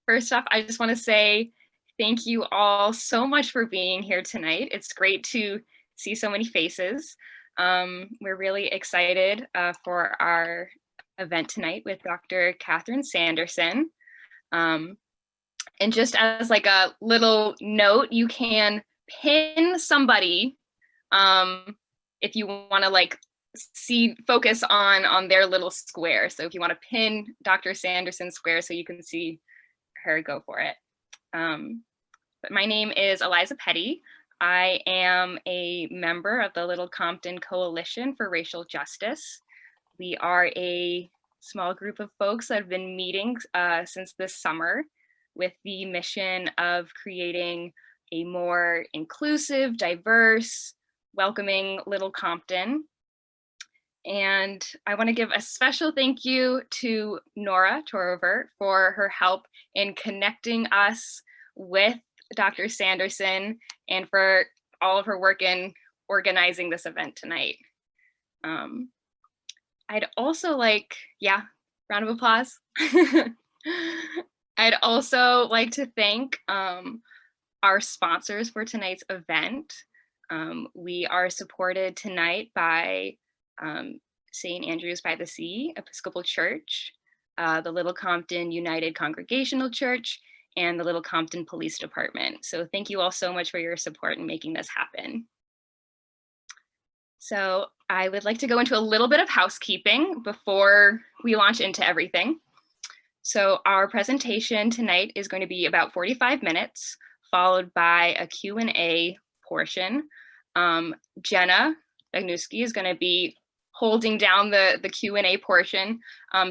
First off, I just want to say thank you all so much for being here tonight. It's great to see so many faces. We're really excited for our event tonight with Dr. Catherine Sanderson. And just as like a little note, you can pin somebody if you want to like focus on their little square. So if you want to pin Dr. Sanderson's square so you can see her, go for it. But my name is Eliza Petty. I am a member of the Little Compton Coalition for Racial Justice. We are a small group of folks that have been meeting since this summer with the mission of creating a more inclusive, diverse, welcoming Little Compton. And I want to give a special thank you to Nora Torover for her help in connecting us with Dr. Sanderson and for all of her work in organizing this event tonight. I'd also like, round of applause. I'd also like to thank our sponsors for tonight's event. We are supported tonight by St. Andrews by the Sea Episcopal Church, the Little Compton United Congregational Church, and the Little Compton Police Department. So thank you all so much for your support in making this happen. So I would like to go into a little bit of housekeeping before we launch into everything. So our presentation tonight is going to be about 45 minutes, followed by a Q&A portion. Jenna Agnuski is going to be holding down the Q&A portion.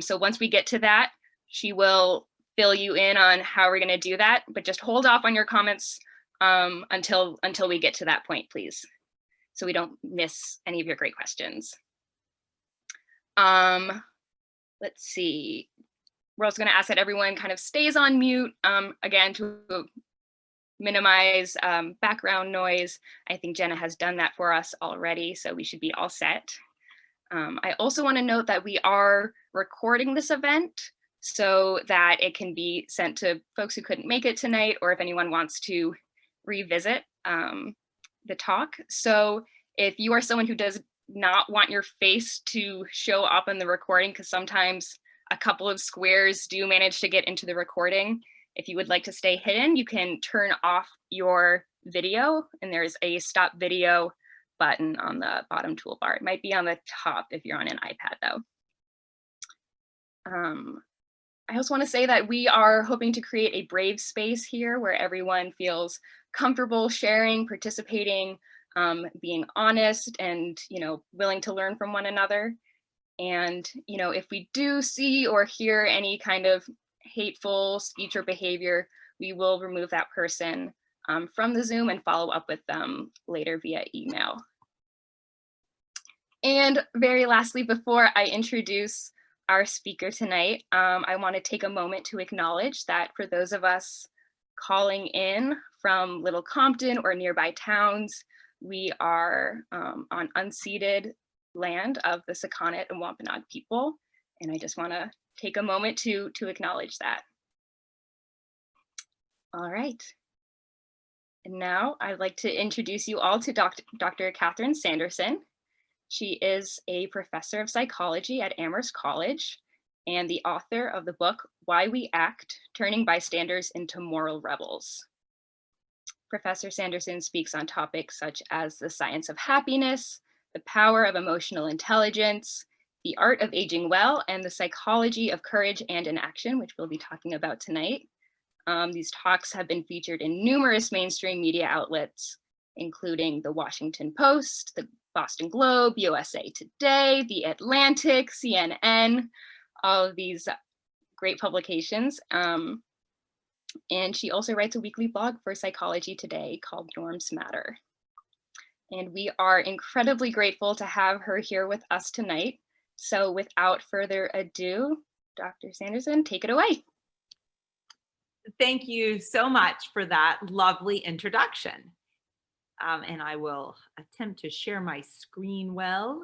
So once we get to that, she will fill you in on how we're going to do that, but just hold off on your comments until we get to that point, please, so we don't miss any of your great questions. Let's see. We're also going to ask that everyone kind of stays on mute, again, to minimize background noise. I think Jenna has done that for us already, so we should be all set. I also want to note that we are recording this event so that it can be sent to folks who couldn't make it tonight, or if anyone wants to revisit the talk. So if you are someone who does not want your face to show up in the recording, because sometimes a couple of squares do manage to get into the recording, if you would like to stay hidden, you can turn off your video, and there's a stop video button on the bottom toolbar. It might be on the top if you're on an iPad though. I also want to say that we are hoping to create a brave space here where everyone feels comfortable sharing, participating, being honest, and willing to learn from one another. And if we do see or hear any kind of hateful speech or behavior, we will remove that person from the Zoom and follow up with them later via email. And very lastly, before I introduce our speaker tonight, I want to take a moment to acknowledge that for those of us calling in from Little Compton or nearby towns, we are on unceded land of the Sakonnet and Wampanoag people. And I just want to take a moment to acknowledge that. All right. And now I'd like to introduce you all to Dr. Catherine Sanderson. She is a professor of psychology at Amherst College and the author of the book, Why We Act, Turning Bystanders into Moral Rebels. Professor Sanderson speaks on topics such as the science of happiness, the power of emotional intelligence, the art of aging well, and the psychology of courage and inaction, which we'll be talking about tonight. These talks have been featured in numerous mainstream media outlets, including the Washington Post, the Boston Globe, USA Today, The Atlantic, CNN, all of these great publications. And she also writes a weekly blog for Psychology Today called Norms Matter. And we are incredibly grateful to have her here with us tonight. So without further ado, Dr. Sanderson, take it away. Thank you so much for that lovely introduction. And I will attempt to share my screen well.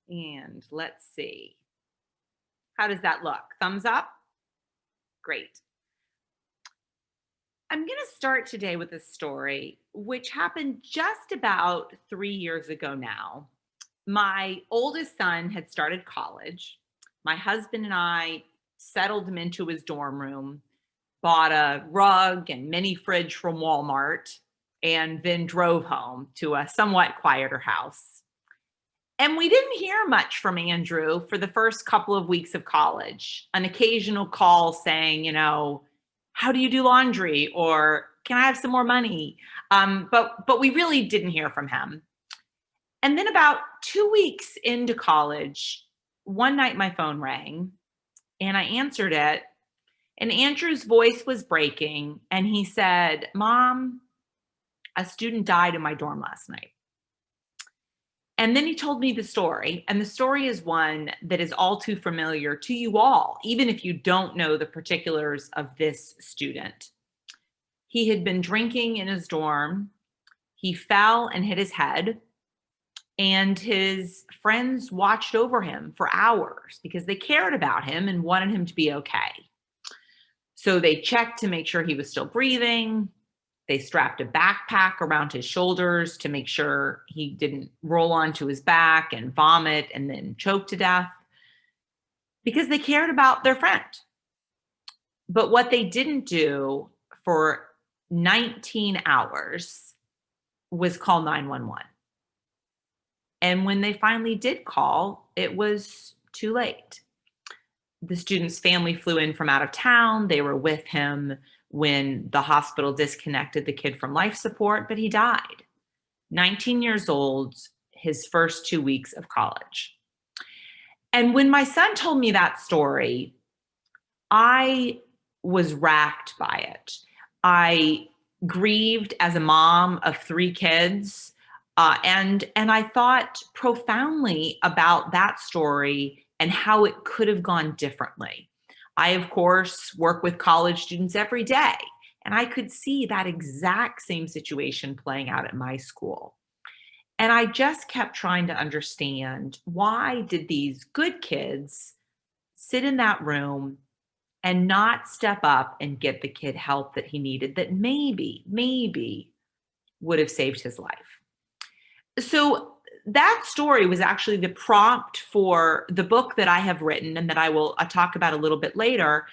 And let's see. How does that look? Thumbs up? Great. I'm going to start today with a story which happened just about 3 years ago now. My oldest son had started college. My husband and I settled him into his dorm room, bought a rug and mini fridge from Walmart, and then drove home to a somewhat quieter house. And we didn't hear much from Andrew for the first couple of weeks of college. An occasional call saying, how do you do laundry? Or can I have some more money? But we really didn't hear from him. And then about 2 weeks into college, one night my phone rang and I answered it. And Andrew's voice was breaking. And he said, Mom, a student died in my dorm last night. And then he told me the story. And the story is one that is all too familiar to you all, even if you don't know the particulars of this student. He had been drinking in his dorm. He fell and hit his head. And his friends watched over him for hours because they cared about him and wanted him to be okay. So they checked to make sure he was still breathing. They strapped a backpack around his shoulders to make sure he didn't roll onto his back and vomit and then choke to death because they cared about their friend. But what they didn't do for 19 hours was call 911. And when they finally did call, it was too late. The student's family flew in from out of town. They were with him when the hospital disconnected the kid from life support, but he died. 19 years old, his first 2 weeks of college. And when my son told me that story, I was racked by it. I grieved as a mom of 3 kids, and I thought profoundly about that story and how it could have gone differently. I, of course, work with college students every day, and I could see that exact same situation playing out at my school. And I just kept trying to understand, why did these good kids sit in that room and not step up and get the kid help that he needed that maybe would have saved his life? So that story was actually the prompt for the book that I have written and that I will talk about a little bit later.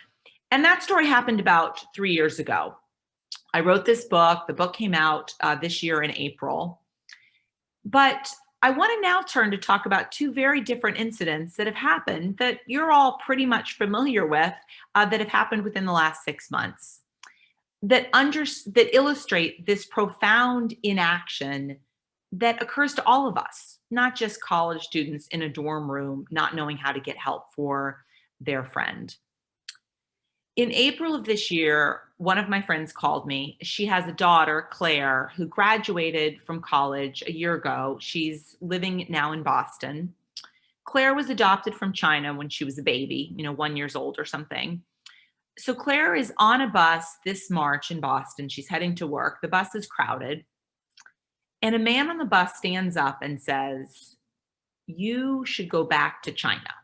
And that story happened about 3 years ago. I wrote this book. The book came out this year in April. But I want to now turn to talk about 2 very different incidents that have happened that you're all pretty much familiar with, that have happened within the last 6 months, that illustrate this profound inaction that occurs to all of us, not just college students in a dorm room not knowing how to get help for their friend. In April of this year, one of my friends called me. She has a daughter, Claire, who graduated from college a year ago. She's living now in Boston. Claire was adopted from China when she was a baby, 1 year old or something. So Claire is on a bus this March in Boston. She's heading to work. The bus is crowded. And a man on the bus stands up and says, "You should go back to China.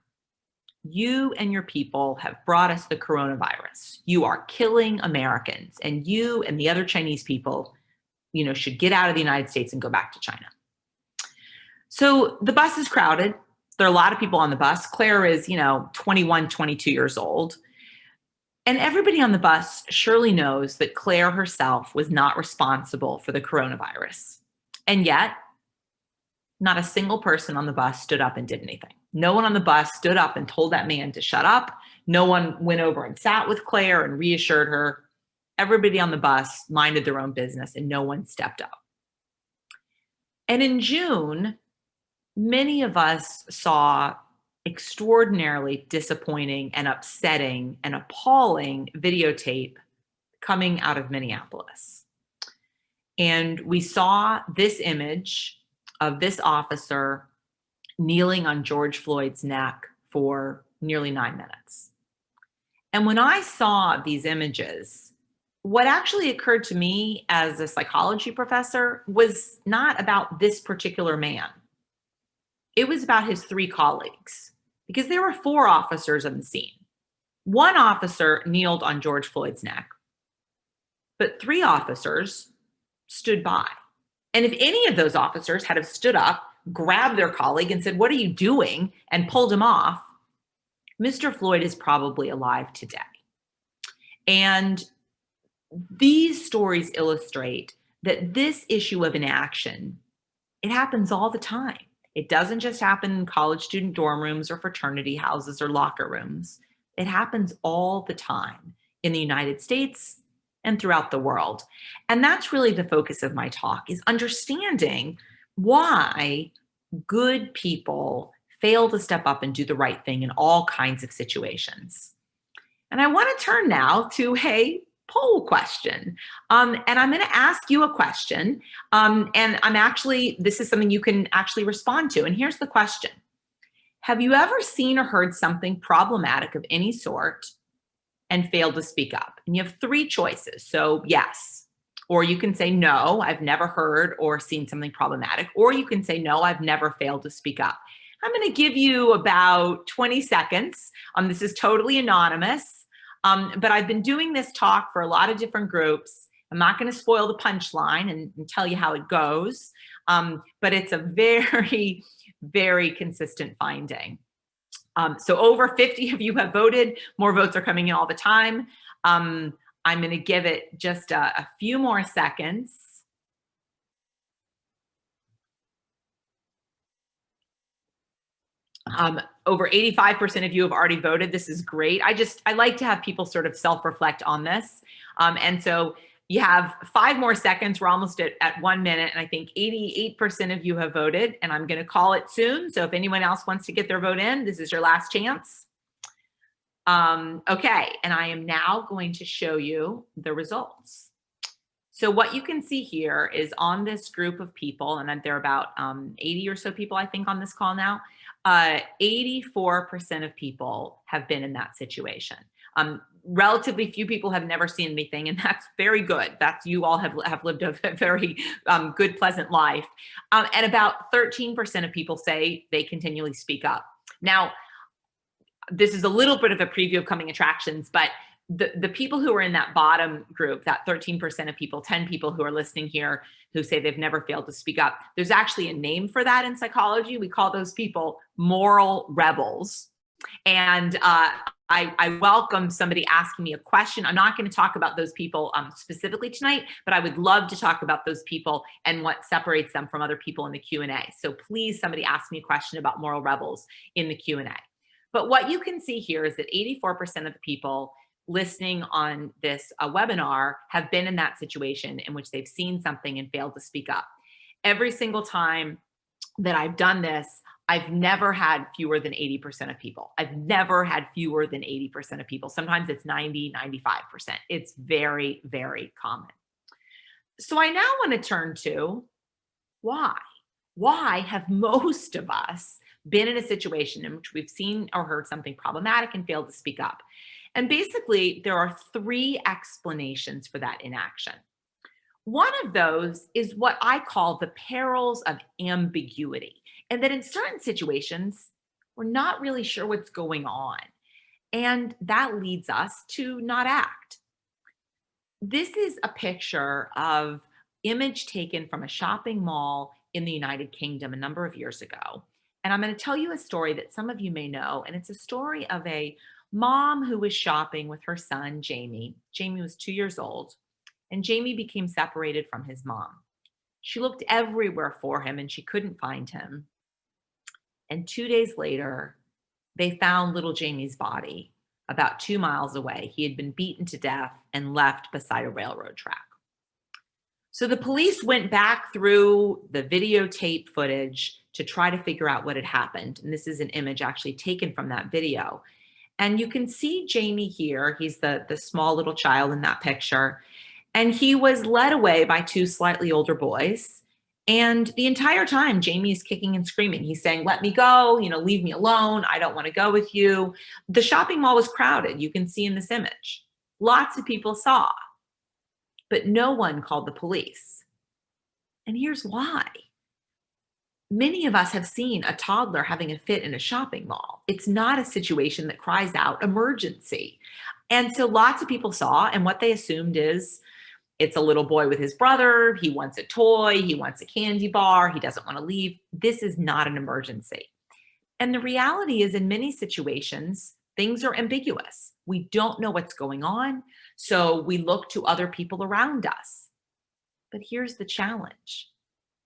You and your people have brought us the coronavirus. You are killing Americans, and you and the other Chinese people, should get out of the United States and go back to China." So the bus is crowded. There are a lot of people on the bus. Claire is, 21, 22 years old. And everybody on the bus surely knows that Claire herself was not responsible for the coronavirus. And yet, not a single person on the bus stood up and did anything. No one on the bus stood up and told that man to shut up. No one went over and sat with Claire and reassured her. Everybody on the bus minded their own business and no one stepped up. And in June, many of us saw extraordinarily disappointing and upsetting and appalling videotape coming out of Minneapolis. And we saw this image of this officer kneeling on George Floyd's neck for nearly 9 minutes. And when I saw these images, what actually occurred to me as a psychology professor was not about this particular man. It was about his 3 colleagues, because there were 4 officers on the scene. One officer kneeled on George Floyd's neck. but 3 officers stood by. And if any of those officers had have stood up, grabbed their colleague and said, "What are you doing?" and pulled him off, Mr. Floyd is probably alive today. And these stories illustrate that this issue of inaction, it happens all the time. It doesn't just happen in college student dorm rooms or fraternity houses or locker rooms. It happens all the time in the United States and throughout the world. And that's really the focus of my talk, is understanding why good people fail to step up and do the right thing in all kinds of situations. And I want to turn now to a poll question. And I'm going to ask you a question. This is something you can actually respond to. And here's the question. Have you ever seen or heard something problematic of any sort and failed to speak up? And you have 3 choices. So yes, or you can say no, I've never heard or seen something problematic, or you can say no, I've never failed to speak up. I'm going to give you about 20 seconds. This is totally anonymous, but I've been doing this talk for a lot of different groups. I'm not going to spoil the punchline and tell you how it goes, but it's a very, very consistent finding. So over 50 of you have voted. More votes are coming in all the time. I'm going to give it just a few more seconds. Over 85% of you have already voted. This is great. I like to have people sort of self-reflect on this. And so you have 5 more seconds. We're almost at 1 minute. And I think 88% of you have voted, and I'm going to call it soon. So if anyone else wants to get their vote in, this is your last chance. Okay. And I am now going to show you the results. So what you can see here is on this group of people, and there are about 80 or so people, I think, on this call now. 84% of people have been in that situation. Relatively few people have never seen anything, and that's very good. That's, you all have lived a very good, pleasant life. And about 13% of people say they continually speak up. Now, this is a little bit of a preview of coming attractions, but the people who are in that bottom group, that 13% of people, 10 people who are listening here who say they've never failed to speak up, there's actually a name for that in psychology. We call those people moral rebels. And I welcome somebody asking me a question. I'm not going to talk about those people specifically tonight, but I would love to talk about those people and what separates them from other people in the Q&A. So please, somebody ask me a question about moral rebels in the Q&A. But what you can see here is that 84% of the people listening on this webinar have been in that situation in which they've seen something and failed to speak up. Every single time that I've done this, I've never had fewer than 80% of people. I've never had fewer than 80% of people. Sometimes it's 90, 95%. It's very, very common. So I now want to turn to why. Why have most of us been in a situation in which we've seen or heard something problematic and failed to speak up? And basically, there are 3 explanations for that inaction. One of those is what I call the perils of ambiguity, and that in certain situations, we're not really sure what's going on. And that leads us to not act. This is a picture of image taken from a shopping mall in the United Kingdom a number of years ago. And I'm going to tell you a story that some of you may know. And it's a story of a mom who was shopping with her son, Jamie. Jamie was 2 years old, and Jamie became separated from his mom. She looked everywhere for him and she couldn't find him. And 2 days later, they found little Jamie's body about 2 miles away. He had been beaten to death and left beside a railroad track. So the police went back through the videotape footage to try to figure out what had happened. And this is an image actually taken from that video. And you can see Jamie here. He's the small little child in that picture. And he was led away by 2 slightly older boys. And the entire time, Jamie is kicking and screaming. He's saying, "Let me go, leave me alone. I don't want to go with you." The shopping mall was crowded. You can see in this image. Lots of people saw, but no one called the police. And here's why. Many of us have seen a toddler having a fit in a shopping mall. It's not a situation that cries out emergency. And so lots of people saw, and what they assumed is It's a little boy with his brother. He wants a toy. He wants a candy bar. He doesn't want to leave. This is not an emergency. And the reality is, in many situations, things are ambiguous. We don't know what's going on, so we look to other people around us. But here's the challenge.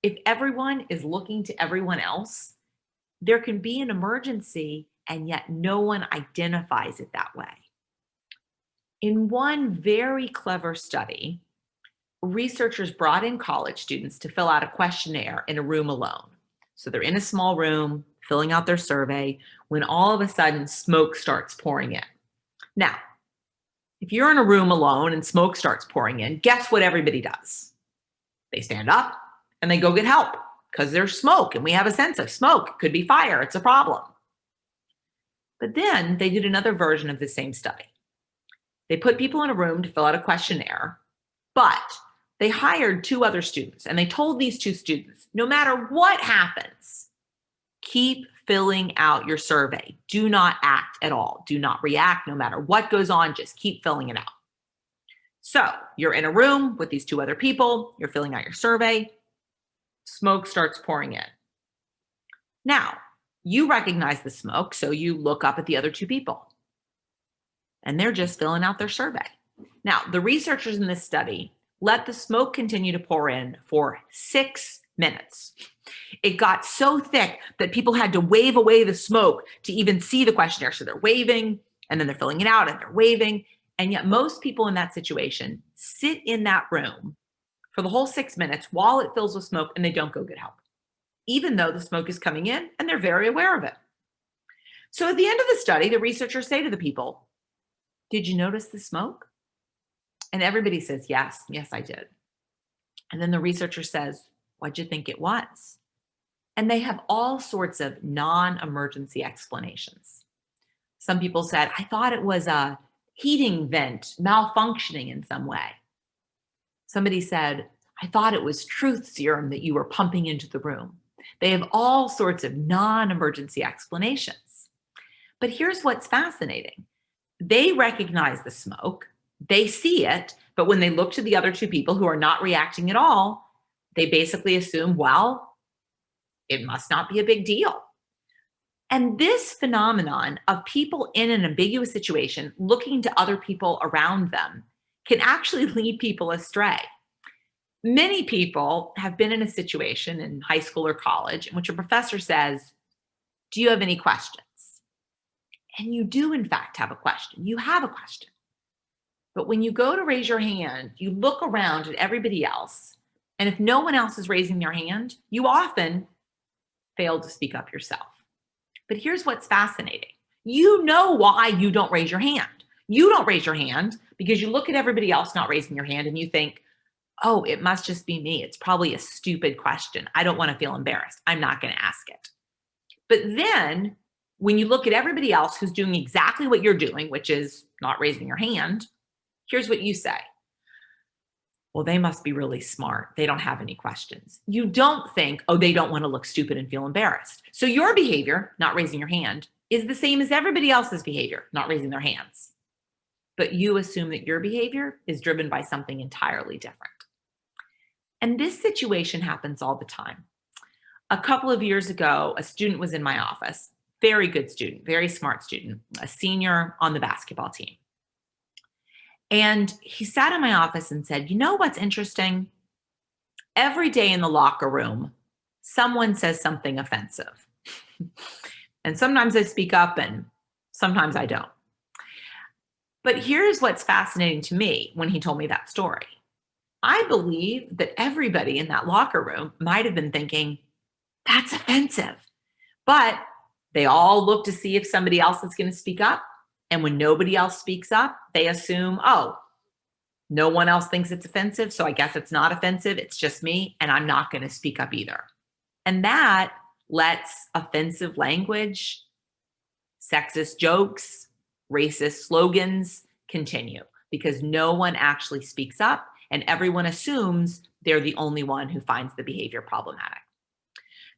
If everyone is looking to everyone else, there can be an emergency, and yet no one identifies it that way. In one very clever study, researchers brought in college students to fill out a questionnaire in a room alone. So they're in a small room, filling out their survey, when all of a sudden smoke starts pouring in. Now, if you're in a room alone and smoke starts pouring in, guess what everybody does? They stand up and they go get help because there's smoke, and we have a sense of smoke. It could be fire. It's a problem. But then they did another version of the same study. They put people in a room to fill out a questionnaire, but they hired 2 other students, and they told these 2 students, no matter what happens, keep filling out your survey. Do not act at all. Do not react. No matter what goes on, just keep filling it out. So you're in a room with these 2 other people. You're filling out your survey. Smoke starts pouring in. Now, you recognize the smoke, so you look up at the other 2 people, and they're just filling out their survey. Now, the researchers in this study let the smoke continue to pour in for 6 minutes. It got so thick that people had to wave away the smoke to even see the questionnaire. So they're waving, and then they're filling it out, and they're waving. And yet most people in that situation sit in that room for the whole 6 minutes while it fills with smoke, and they don't go get help, even though the smoke is coming in and they're very aware of it. So at the end of the study, the researchers say to the people, "Did you notice the smoke?" And everybody says, yes, I did. And then the researcher says, "What'd you think it was?" And they have all sorts of non-emergency explanations. Some people said, "I thought it was a heating vent malfunctioning in some way." Somebody said, "I thought it was truth serum that you were pumping into the room." They have all sorts of non-emergency explanations. But here's what's fascinating. They recognize the smoke, they see it, but when they look to the other 2 people who are not reacting at all, they basically assume, well, it must not be a big deal. And this phenomenon of people in an ambiguous situation looking to other people around them can actually lead people astray. Many people have been in a situation in high school or college in which a professor says, "Do you have any questions?" And you do, in fact, have a question. You have a question. But when you go to raise your hand, you look around at everybody else, and if no one else is raising their hand, you often fail to speak up yourself. But here's what's fascinating. You know why you don't raise your hand. You don't raise your hand because you look at everybody else not raising your hand and you think, "Oh, it must just be me. It's probably a stupid question. I don't want to feel embarrassed. I'm not going to ask it." But then when you look at everybody else who's doing exactly what you're doing, which is not raising your hand, here's what you say. "Well, they must be really smart. They don't have any questions." You don't think, "Oh, they don't want to look stupid and feel embarrassed." So your behavior, not raising your hand, is the same as everybody else's behavior, not raising their hands. But you assume that your behavior is driven by something entirely different. And this situation happens all the time. A couple of years ago, a student was in my office, very good student, very smart student, a senior on the basketball team. And he sat in my office and said, "You know what's interesting? Every day in the locker room, someone says something offensive. And sometimes I speak up and sometimes I don't." But here's what's fascinating to me when he told me that story. I believe that everybody in that locker room might have been thinking, "That's offensive." But they all look to see if somebody else is going to speak up. And when nobody else speaks up, they assume, "Oh, no one else thinks it's offensive, so I guess it's not offensive. It's just me, and I'm not going to speak up either." And that lets offensive language, sexist jokes, racist slogans continue because no one actually speaks up and everyone assumes they're the only one who finds the behavior problematic.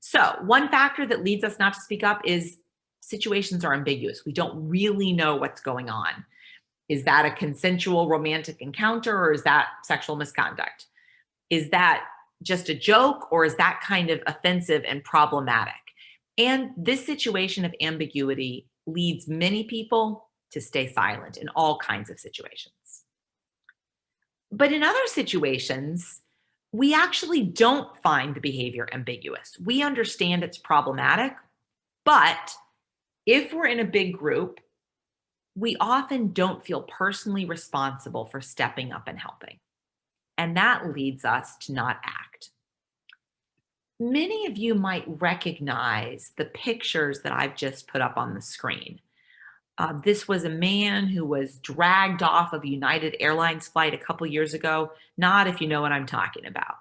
So one factor that leads us not to speak up is situations are ambiguous. We don't really know what's going on. Is that a consensual romantic encounter, or is that sexual misconduct? Is that just a joke, or is that kind of offensive and problematic? And this situation of ambiguity leads many people to stay silent in all kinds of situations. But in other situations, we actually don't find the behavior ambiguous. We understand it's problematic, but if we're in a big group, we often don't feel personally responsible for stepping up and helping. And that leads us to not act. Many of you might recognize the pictures that I've just put up on the screen. This was a man who was dragged off of a United Airlines flight a couple years ago, not if you know what I'm talking about.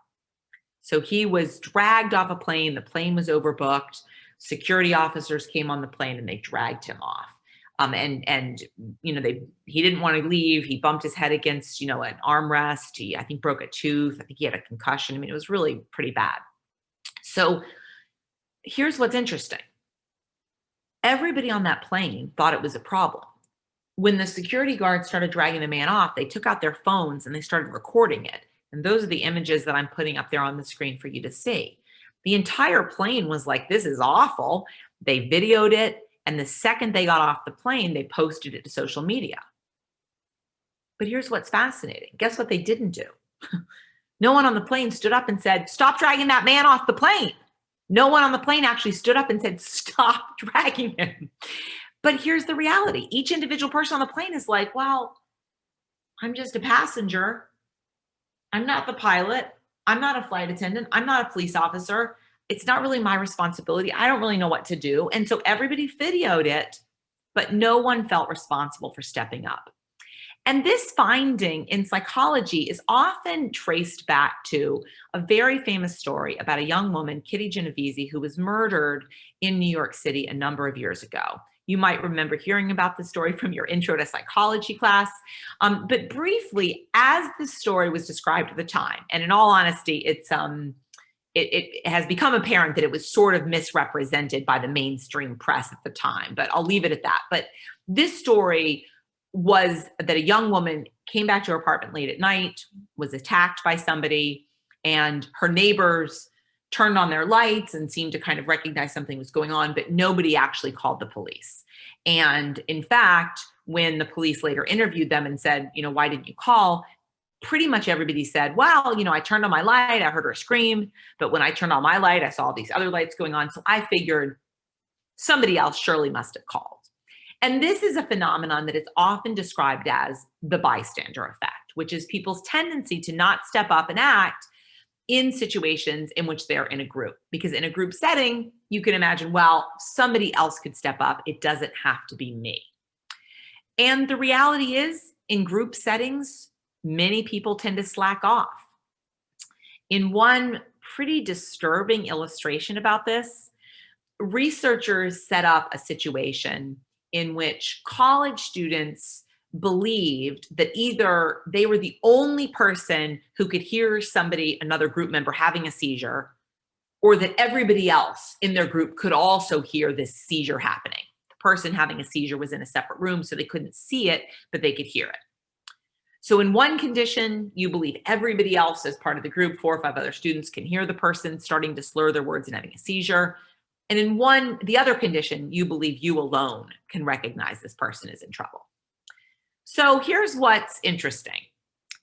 So he was dragged off a plane. The plane was overbooked. Security officers came on the plane and they dragged him off. He didn't want to leave. He bumped his head against, an armrest. He, I think, broke a tooth. I think he had a concussion. I mean, it was really pretty bad. So here's what's interesting. Everybody on that plane thought it was a problem. When the security guards started dragging the man off, they took out their phones and they started recording it. And those are the images that I'm putting up there on the screen for you to see. The entire plane was like, this is awful. They videoed it. And the second they got off the plane, they posted it to social media. But here's what's fascinating. Guess what they didn't do? No one on the plane stood up and said, stop dragging that man off the plane. No one on the plane actually stood up and said, stop dragging him. But here's the reality. Each individual person on the plane is like, well, I'm just a passenger. I'm not the pilot. I'm not a flight attendant. I'm not a police officer. It's not really my responsibility. I don't really know what to do. And so everybody videoed it, but no one felt responsible for stepping up. And this finding in psychology is often traced back to a very famous story about a young woman, Kitty Genovese, who was murdered in New York City a number of years ago. You might remember hearing about the story from your intro to psychology class. But briefly, as the story was described at the time, and in all honesty, it has become apparent that it was sort of misrepresented by the mainstream press at the time, but I'll leave it at that. But this story was that a young woman came back to her apartment late at night, was attacked by somebody, and her neighbors turned on their lights and seemed to kind of recognize something was going on, but nobody actually called the police. And in fact, when the police later interviewed them and said, why didn't you call? Pretty much everybody said, well, I turned on my light, I heard her scream, but when I turned on my light, I saw these other lights going on. So I figured somebody else surely must have called. And this is a phenomenon that is often described as the bystander effect, which is people's tendency to not step up and act in situations in which they're in a group. Because in a group setting, you can imagine, well, somebody else could step up. It doesn't have to be me. And the reality is, in group settings, many people tend to slack off. In one pretty disturbing illustration about this, researchers set up a situation in which college students believed that either they were the only person who could hear another group member having a seizure, or that everybody else in their group could also hear this seizure happening. The person having a seizure was in a separate room, so they couldn't see it, but they could hear it. So in one condition, you believe everybody else as part of the group, 4 or 5 other students, can hear the person starting to slur their words and having a seizure. And in the other condition, you believe you alone can recognize this person is in trouble. So here's what's interesting.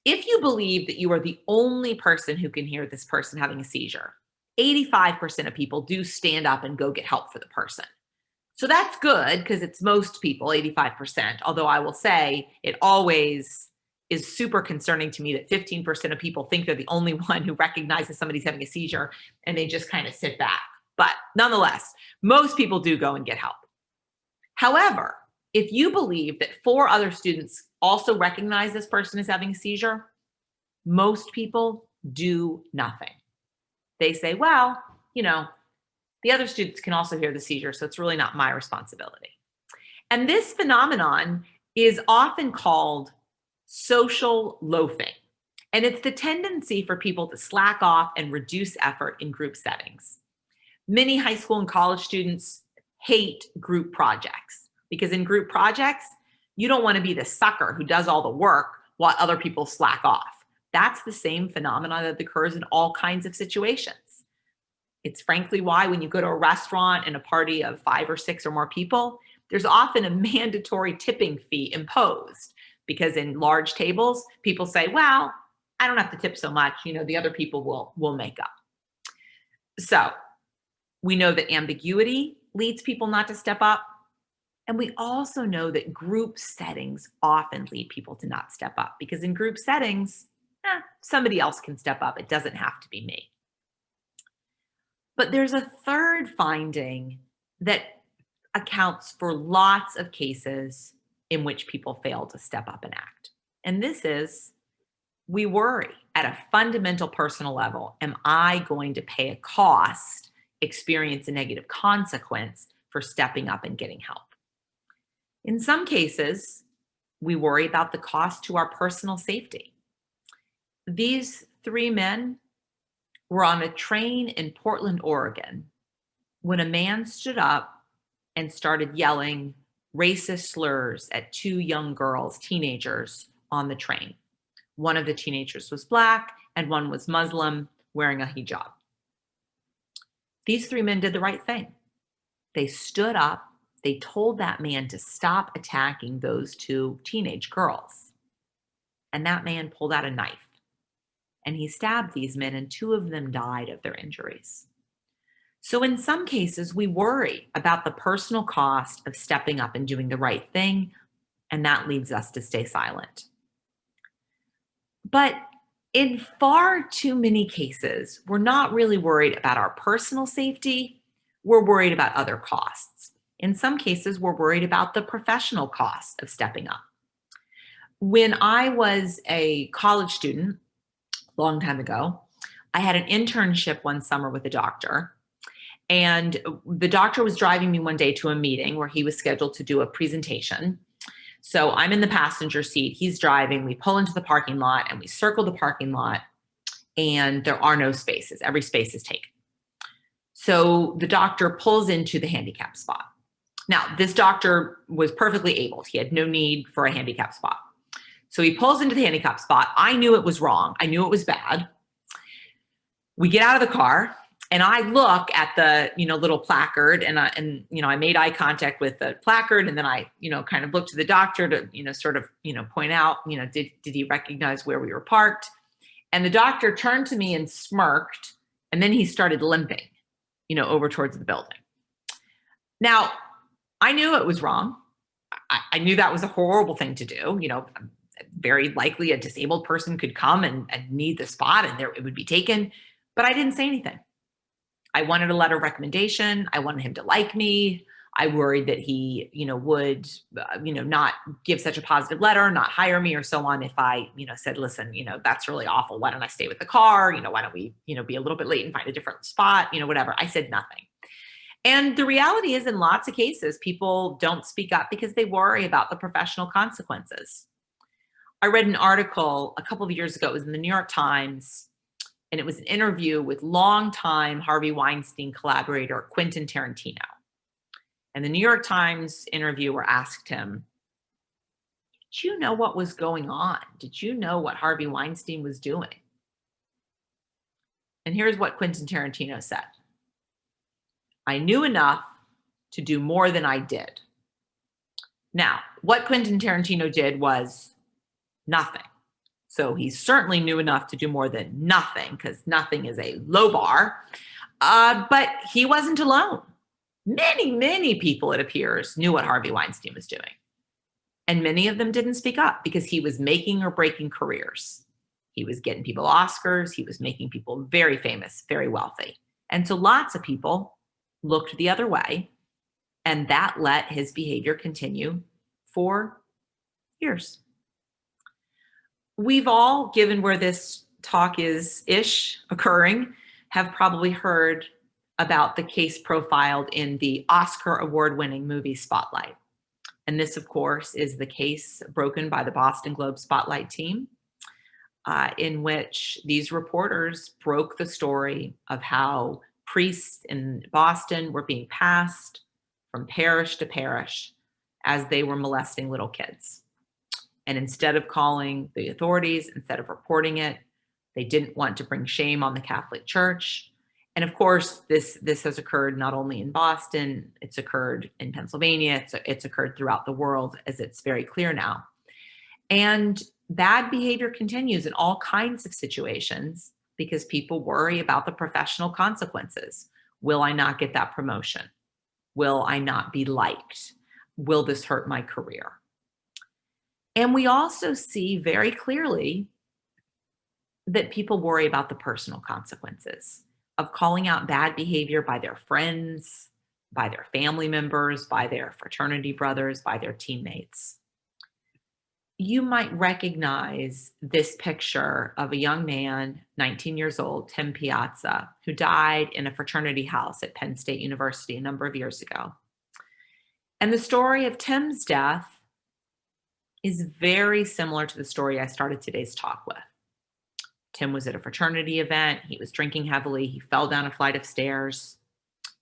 If you believe that you are the only person who can hear this person having a seizure, 85% of people do stand up and go get help for the person. So that's good because it's most people, 85%, although I will say it always is super concerning to me that 15% of people think they're the only one who recognizes somebody's having a seizure and they just kind of sit back. But nonetheless, most people do go and get help. However, if you believe that 4 other students also recognize this person as having a seizure, most people do nothing. They say, well, the other students can also hear the seizure, so it's really not my responsibility. And this phenomenon is often called social loafing. And it's the tendency for people to slack off and reduce effort in group settings. Many high school and college students hate group projects because in group projects, You don't want to be the sucker who does all the work while other people slack off. That's the same phenomenon that occurs in all kinds of situations. It's frankly why when you go to a restaurant and a party of 5 or 6 or more people, there's often a mandatory tipping fee imposed, because in large tables, people say, well, I don't have to tip so much, the other people will make up. So we know that ambiguity leads people not to step up. And we also know that group settings often lead people to not step up, because in group settings, somebody else can step up. It doesn't have to be me. But there's a third finding that accounts for lots of cases in which people fail to step up and act. And this is, we worry at a fundamental personal level, am I going to pay a cost, experience a negative consequence for stepping up and getting help? In some cases, we worry about the cost to our personal safety. These 3 men were on a train in Portland, Oregon, when a man stood up and started yelling racist slurs at 2 young girls, teenagers, on the train. One of the teenagers was Black and one was Muslim, wearing a hijab. These 3 men did the right thing. They stood up. They told that man to stop attacking those 2 teenage girls. And that man pulled out a knife and he stabbed these men, and 2 of them died of their injuries. So in some cases, we worry about the personal cost of stepping up and doing the right thing, and that leads us to stay silent. But in far too many cases, we're not really worried about our personal safety. We're worried about other costs. In some cases, we're worried about the professional cost of stepping up. When I was a college student, a long time ago, I had an internship one summer with a doctor. And the doctor was driving me one day to a meeting where he was scheduled to do a presentation. So I'm in the passenger seat, he's driving, we pull into the parking lot and we circle the parking lot, and there are no spaces. Every space is taken. So the doctor pulls into the handicap spot. Now, this doctor was perfectly able. He had no need for a handicap spot. So he pulls into the handicap spot. I knew it was wrong. I knew it was bad. We get out of the car and I look at the, little placard, and I made eye contact with the placard, and then I, kind of looked to the doctor to, sort of, point out, did he recognize where we were parked? And the doctor turned to me and smirked, and then he started limping, over towards the building. Now, I knew it was wrong. I knew that was a horrible thing to do. Very likely a disabled person could come and need the spot, and it would be taken, but I didn't say anything. I wanted a letter of recommendation. I wanted him to like me. I worried that he, would, not give such a positive letter, not hire me or so on. If I, said, listen, that's really awful. Why don't I stay with the car? Why don't we, be a little bit late and find a different spot? Whatever. I said nothing. And the reality is, in lots of cases, people don't speak up because they worry about the professional consequences. I read an article a couple of years ago. It was in the New York Times, and it was an interview with longtime Harvey Weinstein collaborator Quentin Tarantino. And the New York Times interviewer asked him, did you know what was going on? Did you know what Harvey Weinstein was doing? And here's what Quentin Tarantino said. I knew enough to do more than I did. Now, what Quentin Tarantino did was nothing. So he certainly knew enough to do more than nothing, because nothing is a low bar. But he wasn't alone. Many, many people, it appears, knew what Harvey Weinstein was doing. And many of them didn't speak up because he was making or breaking careers. He was getting people Oscars. He was making people very famous, very wealthy. And so lots of people looked the other way, and that let his behavior continue for years. We've all, given where this talk is-ish occurring, have probably heard about the case profiled in the Oscar award-winning movie Spotlight. And this, of course, is the case broken by the Boston Globe Spotlight team, in which these reporters broke the story of how priests in Boston were being passed from parish to parish as they were molesting little kids. And instead of calling the authorities, instead of reporting it, they didn't want to bring shame on the Catholic Church. And of course, this has occurred not only in Boston, it's occurred in Pennsylvania, it's occurred throughout the world, as it's very clear now. And bad behavior continues in all kinds of situations because people worry about the professional consequences. Will I not get that promotion? Will I not be liked? Will this hurt my career? And we also see very clearly that people worry about the personal consequences of calling out bad behavior by their friends, by their family members, by their fraternity brothers, by their teammates. You might recognize this picture of a young man, 19 years old, Tim Piazza, who died in a fraternity house at Penn State University a number of years ago. And the story of Tim's death is very similar to the story I started today's talk with. Tim was at a fraternity event. He was drinking heavily. He fell down a flight of stairs.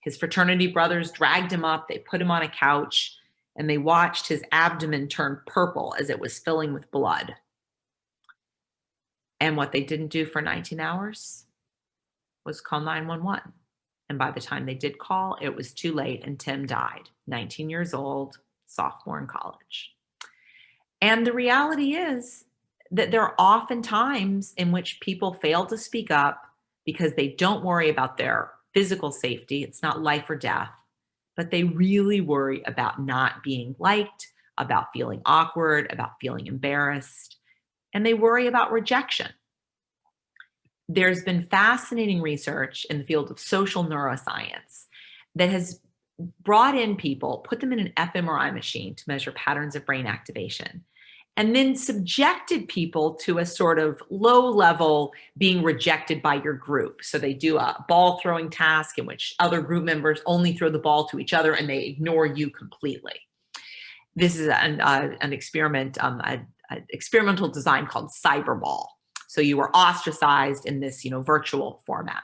His fraternity brothers dragged him up. They put him on a couch, and they watched his abdomen turn purple as it was filling with blood. And what they didn't do for 19 hours was call 911. And by the time they did call, it was too late, and Tim died, 19 years old, sophomore in college. And the reality is that there are often times in which people fail to speak up because they don't worry about their physical safety. It's not life or death, but they really worry about not being liked, about feeling awkward, about feeling embarrassed, and they worry about rejection. There's been fascinating research in the field of social neuroscience that has brought in people, put them in an fMRI machine to measure patterns of brain activation, and then subjected people to a sort of low-level being rejected by your group. So they do a ball throwing task in which other group members only throw the ball to each other and they ignore you completely. This is an experiment, an experimental design called cyberball. So you were ostracized in this, virtual format.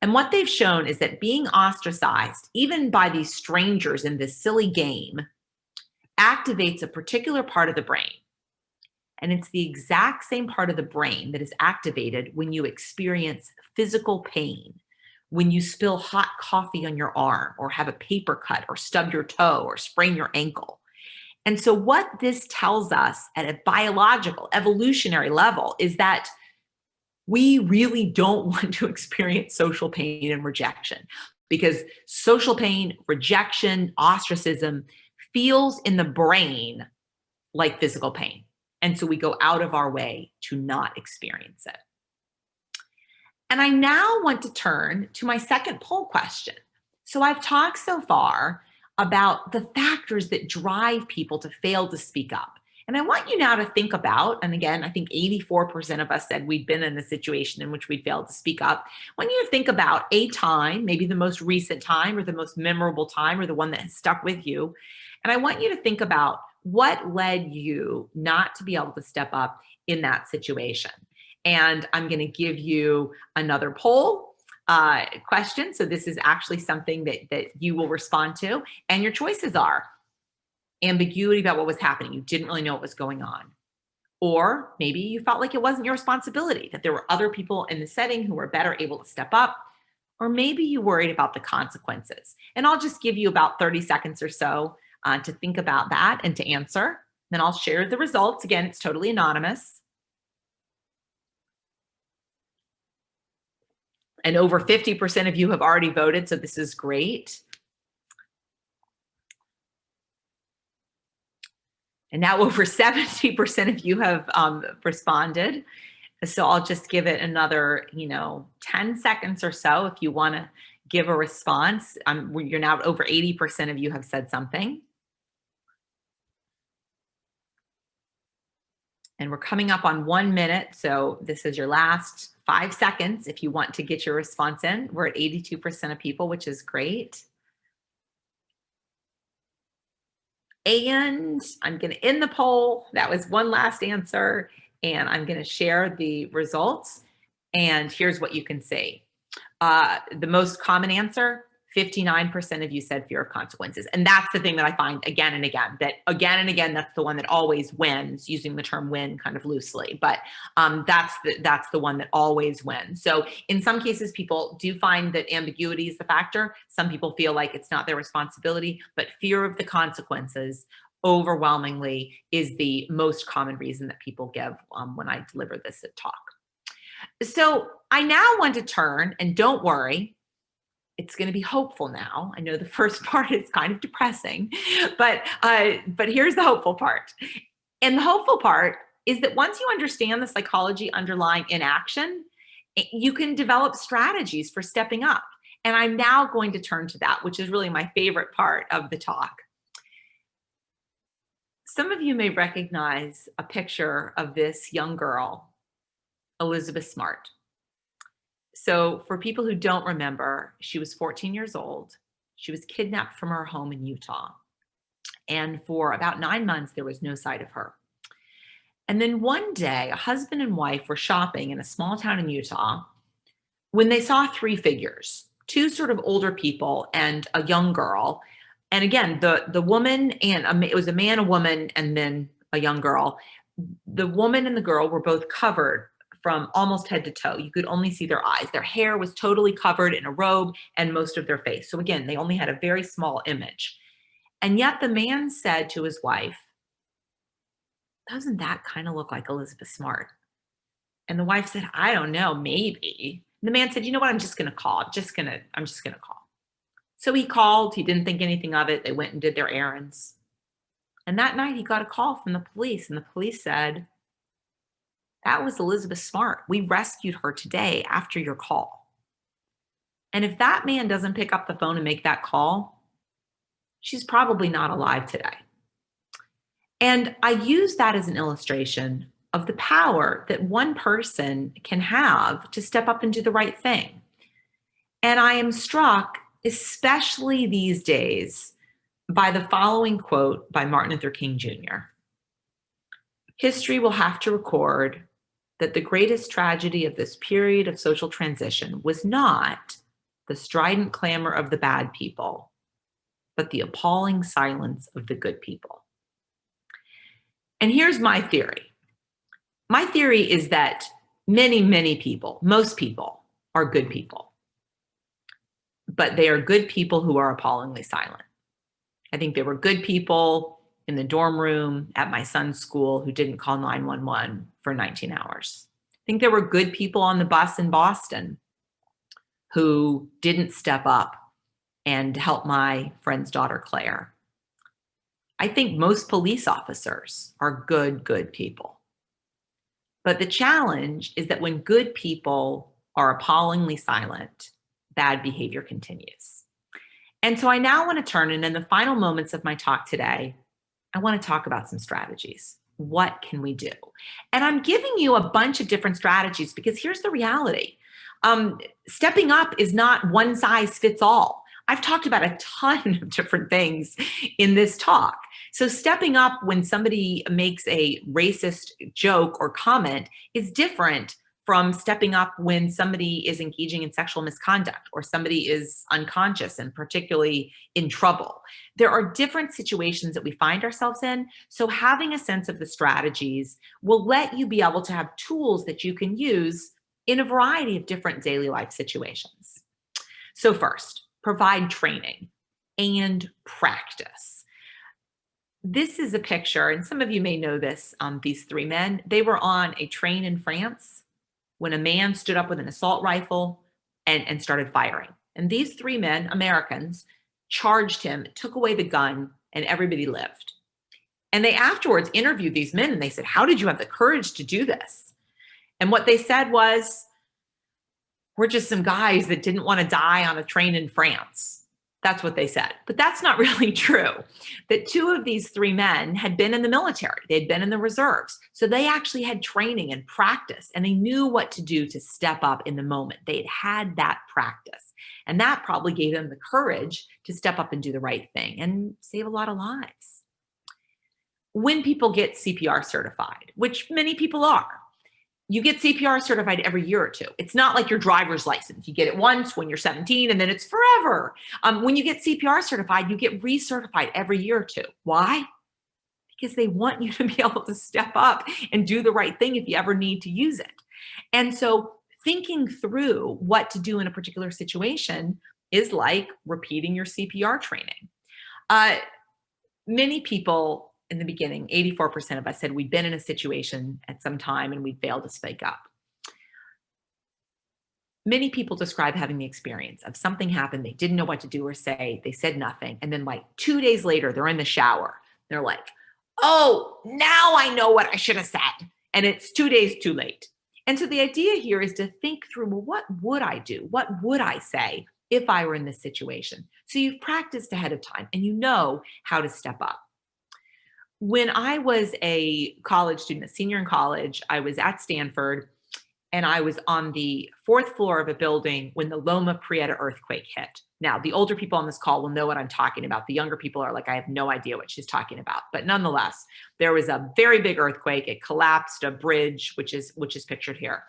And what they've shown is that being ostracized, even by these strangers in this silly game, activates a particular part of the brain. And it's the exact same part of the brain that is activated when you experience physical pain, when you spill hot coffee on your arm, or have a paper cut, or stub your toe, or sprain your ankle. And so what this tells us at a biological, evolutionary level is that we really don't want to experience social pain and rejection, because social pain, rejection, ostracism feels in the brain like physical pain. And so we go out of our way to not experience it. And I now want to turn to my second poll question. So I've talked so far about the factors that drive people to fail to speak up. And I want you now to think about, and again, I think 84% of us said we'd been in a situation in which we'd failed to speak up. I want you to think about a time, maybe the most recent time or the most memorable time or the one that has stuck with you. And I want you to think about what led you not to be able to step up in that situation. And I'm going to give you another poll question. So this is actually something that you will respond to. And your choices are ambiguity about what was happening. You didn't really know what was going on. Or maybe you felt like it wasn't your responsibility, that there were other people in the setting who were better able to step up. Or maybe you worried about the consequences. And I'll just give you about 30 seconds or so to think about that and to answer. Then I'll share the results. Again, it's totally anonymous. And over 50% of you have already voted, so this is great. And now over 70% of you have responded. So I'll just give it another, 10 seconds or so if you want to give a response. You're now over 80% of you have said something. And we're coming up on 1 minute. So this is your last 5 seconds if you want to get your response in. We're at 82% of people, which is great. And I'm going to end the poll. That was one last answer. And I'm going to share the results. And here's what you can see. The most common answer, 59% of you said fear of consequences. And that's the thing that I find again and again, that's the one that always wins, using the term win kind of loosely, but that's the one that always wins. So in some cases, people do find that ambiguity is the factor. Some people feel like it's not their responsibility, but fear of the consequences overwhelmingly is the most common reason that people give when I deliver this talk. So I now want to turn, and don't worry, it's going to be hopeful now. I know the first part is kind of depressing, but here's the hopeful part. And the hopeful part is that once you understand the psychology underlying inaction, you can develop strategies for stepping up. And I'm now going to turn to that, which is really my favorite part of the talk. Some of you may recognize a picture of this young girl, Elizabeth Smart. So for people who don't remember, she was 14 years old. She was kidnapped from her home in Utah. And for about 9 months, there was no sight of her. And then one day, a husband and wife were shopping in a small town in Utah when they saw 3 figures, 2 sort of older people and a young girl. And again, the woman and it was a man, a woman, and then a young girl. The woman and the girl were both covered from almost head to toe. You could only see their eyes. Their hair was totally covered in a robe and most of their face. So again, they only had a very small image. And yet the man said to his wife, "Doesn't that kind of look like Elizabeth Smart?" And the wife said, "I don't know, maybe." And the man said, "You know what? I'm just going to call. I'm just going to call." So he called. He didn't think anything of it. They went and did their errands. And that night he got a call from the police, and the police said, "That was Elizabeth Smart. We rescued her today after your call." And if that man doesn't pick up the phone and make that call, she's probably not alive today. And I use that as an illustration of the power that one person can have to step up and do the right thing. And I am struck, especially these days, by the following quote by Martin Luther King Jr. "History will have to record that the greatest tragedy of this period of social transition was not the strident clamor of the bad people, but the appalling silence of the good people." And here's my theory. My theory is that many people, most people, are good people. But they are good people who are appallingly silent. I think there were good people in the dorm room at my son's school who didn't call 911 for 19 hours. I think there were good people on the bus in Boston who didn't step up and help my friend's daughter, Claire. I think most police officers are good people. But the challenge is that when good people are appallingly silent, bad behavior continues. And so I now want to turn, and in the final moments of my talk today, I want to talk about some strategies. What can we do? And I'm giving you a bunch of different strategies because here's the reality. Stepping up is not one size fits all. I've talked about a ton of different things in this talk. So stepping up when somebody makes a racist joke or comment is different from stepping up when somebody is engaging in sexual misconduct or somebody is unconscious and particularly in trouble. There are different situations that we find ourselves in. So having a sense of the strategies will let you be able to have tools that you can use in a variety of different daily life situations. So first, provide training and practice. This is a picture, and some of you may know this, these 3 men. They were on a train in France when a man stood up with an assault rifle and started firing. And these 3 men, Americans, charged him, took away the gun, and everybody lived. And they afterwards interviewed these men and they said, "How did you have the courage to do this?" And what they said was, "We're just some guys that didn't want to die on a train in France." That's what they said. But that's not really true. That 2 of these 3 men had been in the military. They'd been in the reserves. So they actually had training and practice, and they knew what to do to step up in the moment. They'd had that practice. And that probably gave them the courage to step up and do the right thing and save a lot of lives. When people get CPR certified, which many people are, you get CPR certified every year or two. It's not like your driver's license. You get it once when you're 17 and then it's forever. When you get CPR certified, you get recertified every year or two. Why? Because they want you to be able to step up and do the right thing if you ever need to use it. And so thinking through what to do in a particular situation is like repeating your CPR training. Many people in the beginning, 84% of us said we'd been in a situation at some time and we'd failed to speak up. Many people describe having the experience of something happened, they didn't know what to do or say, they said nothing, and then like 2 days later, they're in the shower. They're like, oh, now I know what I should have said, and it's 2 days too late. And so the idea here is to think through, well, what would I do? What would I say if I were in this situation? So you've practiced ahead of time and you know how to step up. When I was a college student, a senior in college, I was at Stanford and I was on the 4th floor of a building when the Loma Prieta earthquake hit. Now, the older people on this call will know what I'm talking about. The younger people are like, I have no idea what she's talking about. But nonetheless, there was a very big earthquake. It collapsed a bridge, which is pictured here.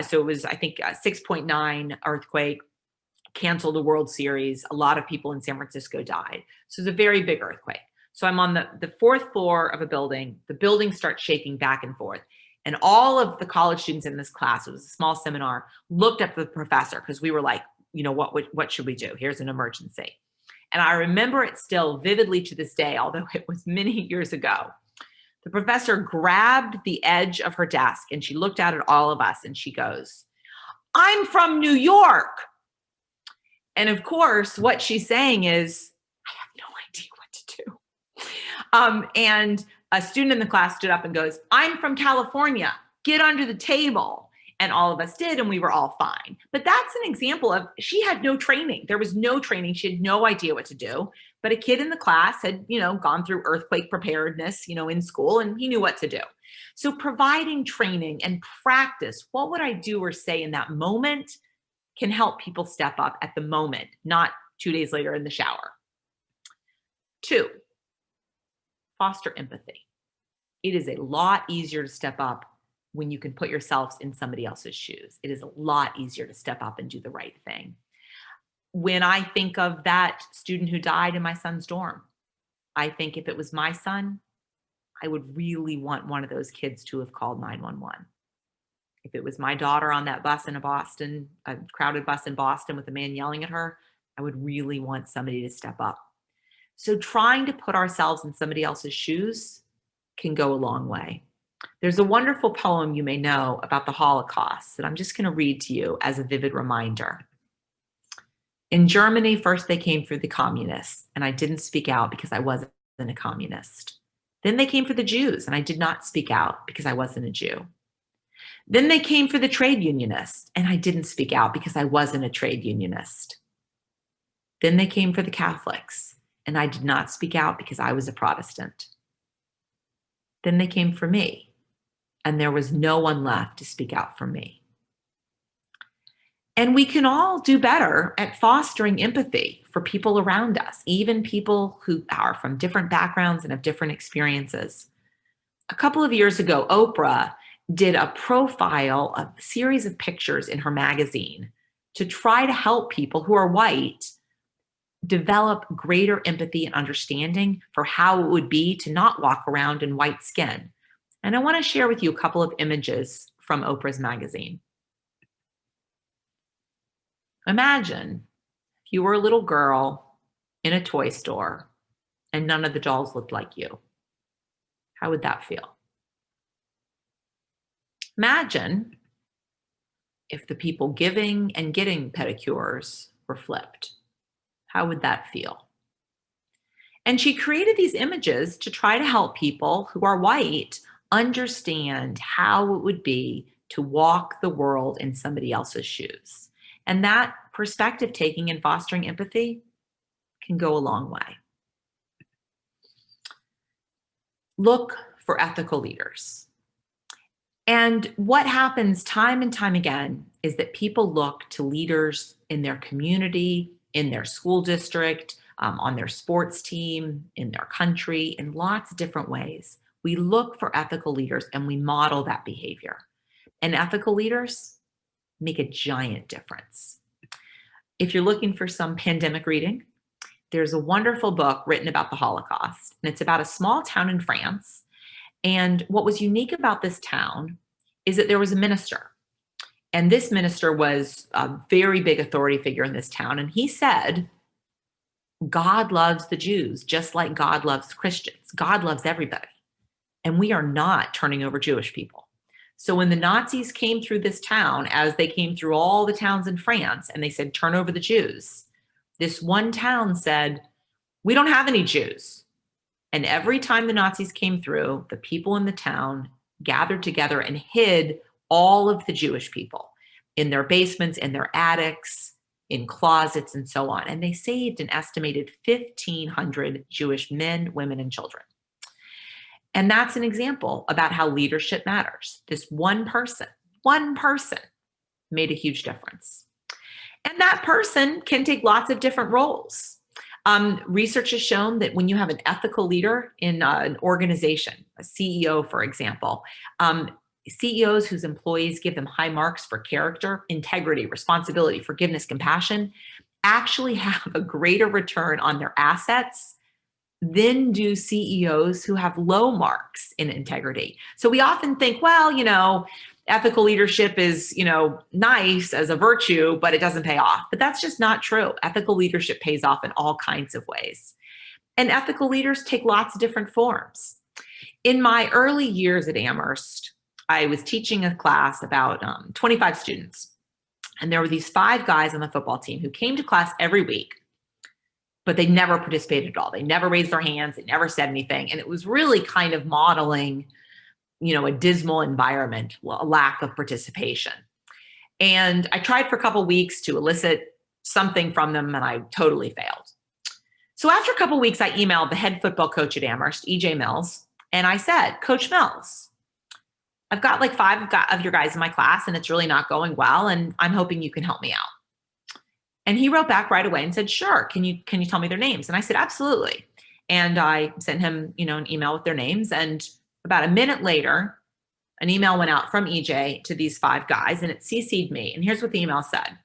So it was, I think, a 6.9 earthquake, canceled the World Series. A lot of people in San Francisco died. So it was a very big earthquake. So I'm on the 4th floor of a building. The building starts shaking back and forth. And all of the college students in this class, it was a small seminar, looked up at the professor because we were like, you know, what should we do? Here's an emergency. And I remember it still vividly to this day, although it was many years ago. The professor grabbed the edge of her desk and she looked out at all of us and she goes, I'm from New York. And of course, what she's saying is, I have no idea what to do. And a student in the class stood up and goes, I'm from California, get under the table. And all of us did, and we were all fine. But that's an example of, she had no training. There was no training. She had no idea what to do. But a kid in the class had, gone through earthquake preparedness, in school, and he knew what to do. So providing training and practice, what would I do or say in that moment, can help people step up at the moment, not 2 days later in the shower. 2, foster empathy. It is a lot easier to step up when you can put yourselves in somebody else's shoes. It is a lot easier to step up and do the right thing. When I think of that student who died in my son's dorm, I think if it was my son, I would really want one of those kids to have called 911. If it was my daughter on that bus in a crowded bus in Boston with a man yelling at her, I would really want somebody to step up. So trying to put ourselves in somebody else's shoes can go a long way. There's a wonderful poem you may know about the Holocaust that I'm just going to read to you as a vivid reminder. In Germany, first they came for the communists, and I didn't speak out because I wasn't a communist. Then they came for the Jews, and I did not speak out because I wasn't a Jew. Then they came for the trade unionists, and I didn't speak out because I wasn't a trade unionist. Then they came for the Catholics, and I did not speak out because I was a Protestant. Then they came for me, and there was no one left to speak out for me. And we can all do better at fostering empathy for people around us, even people who are from different backgrounds and have different experiences. A couple of years ago, Oprah did a profile, a series of pictures in her magazine to try to help people who are white develop greater empathy and understanding for how it would be to not walk around in white skin. And I want to share with you a couple of images from Oprah's magazine. Imagine if you were a little girl in a toy store and none of the dolls looked like you. How would that feel? Imagine if the people giving and getting pedicures were flipped. How would that feel? And she created these images to try to help people who are white understand how it would be to walk the world in somebody else's shoes. And that perspective taking and fostering empathy can go a long way. Look for ethical leaders. And what happens time and time again is that people look to leaders in their community, in their school district, on their sports team, in their country, in lots of different ways. We look for ethical leaders and we model that behavior. And ethical leaders make a giant difference. If you're looking for some pandemic reading, there's a wonderful book written about the Holocaust, and it's about a small town in France. And what was unique about this town is that there was a minister. And this minister was a very big authority figure in this town. And he said, God loves the Jews just like God loves Christians. God loves everybody. And we are not turning over Jewish people. So when the Nazis came through this town, as they came through all the towns in France, and they said, turn over the Jews, this one town said, we don't have any Jews. And every time the Nazis came through, the people in the town gathered together and hid all of the Jewish people in their basements, in their attics, in closets, and so on. And they saved an estimated 1,500 Jewish men, women, and children. And that's an example about how leadership matters. This one person made a huge difference. And that person can take lots of different roles. Research has shown that when you have an ethical leader in an organization, a CEO, for example, CEOs whose employees give them high marks for character, integrity, responsibility, forgiveness, compassion, actually have a greater return on their assets than do CEOs who have low marks in integrity. So we often think, well, ethical leadership is, nice as a virtue, but it doesn't pay off. But that's just not true. Ethical leadership pays off in all kinds of ways. And ethical leaders take lots of different forms. In my early years at Amherst, I was teaching a class about 25 students. And there were these 5 guys on the football team who came to class every week, but they never participated at all. They never raised their hands. They never said anything. And it was really kind of modeling, a dismal environment, a lack of participation. And I tried for a couple of weeks to elicit something from them, and I totally failed. So after a couple of weeks, I emailed the head football coach at Amherst, E.J. Mills, and I said, Coach Mills, I've got like 5 of your guys in my class, and it's really not going well, and I'm hoping you can help me out. And he wrote back right away and said, sure, can you tell me their names? And I said, absolutely. And I sent him, an email with their names. And about a minute later, an email went out from EJ to these 5 guys, and it CC'd me. And here's what the email said.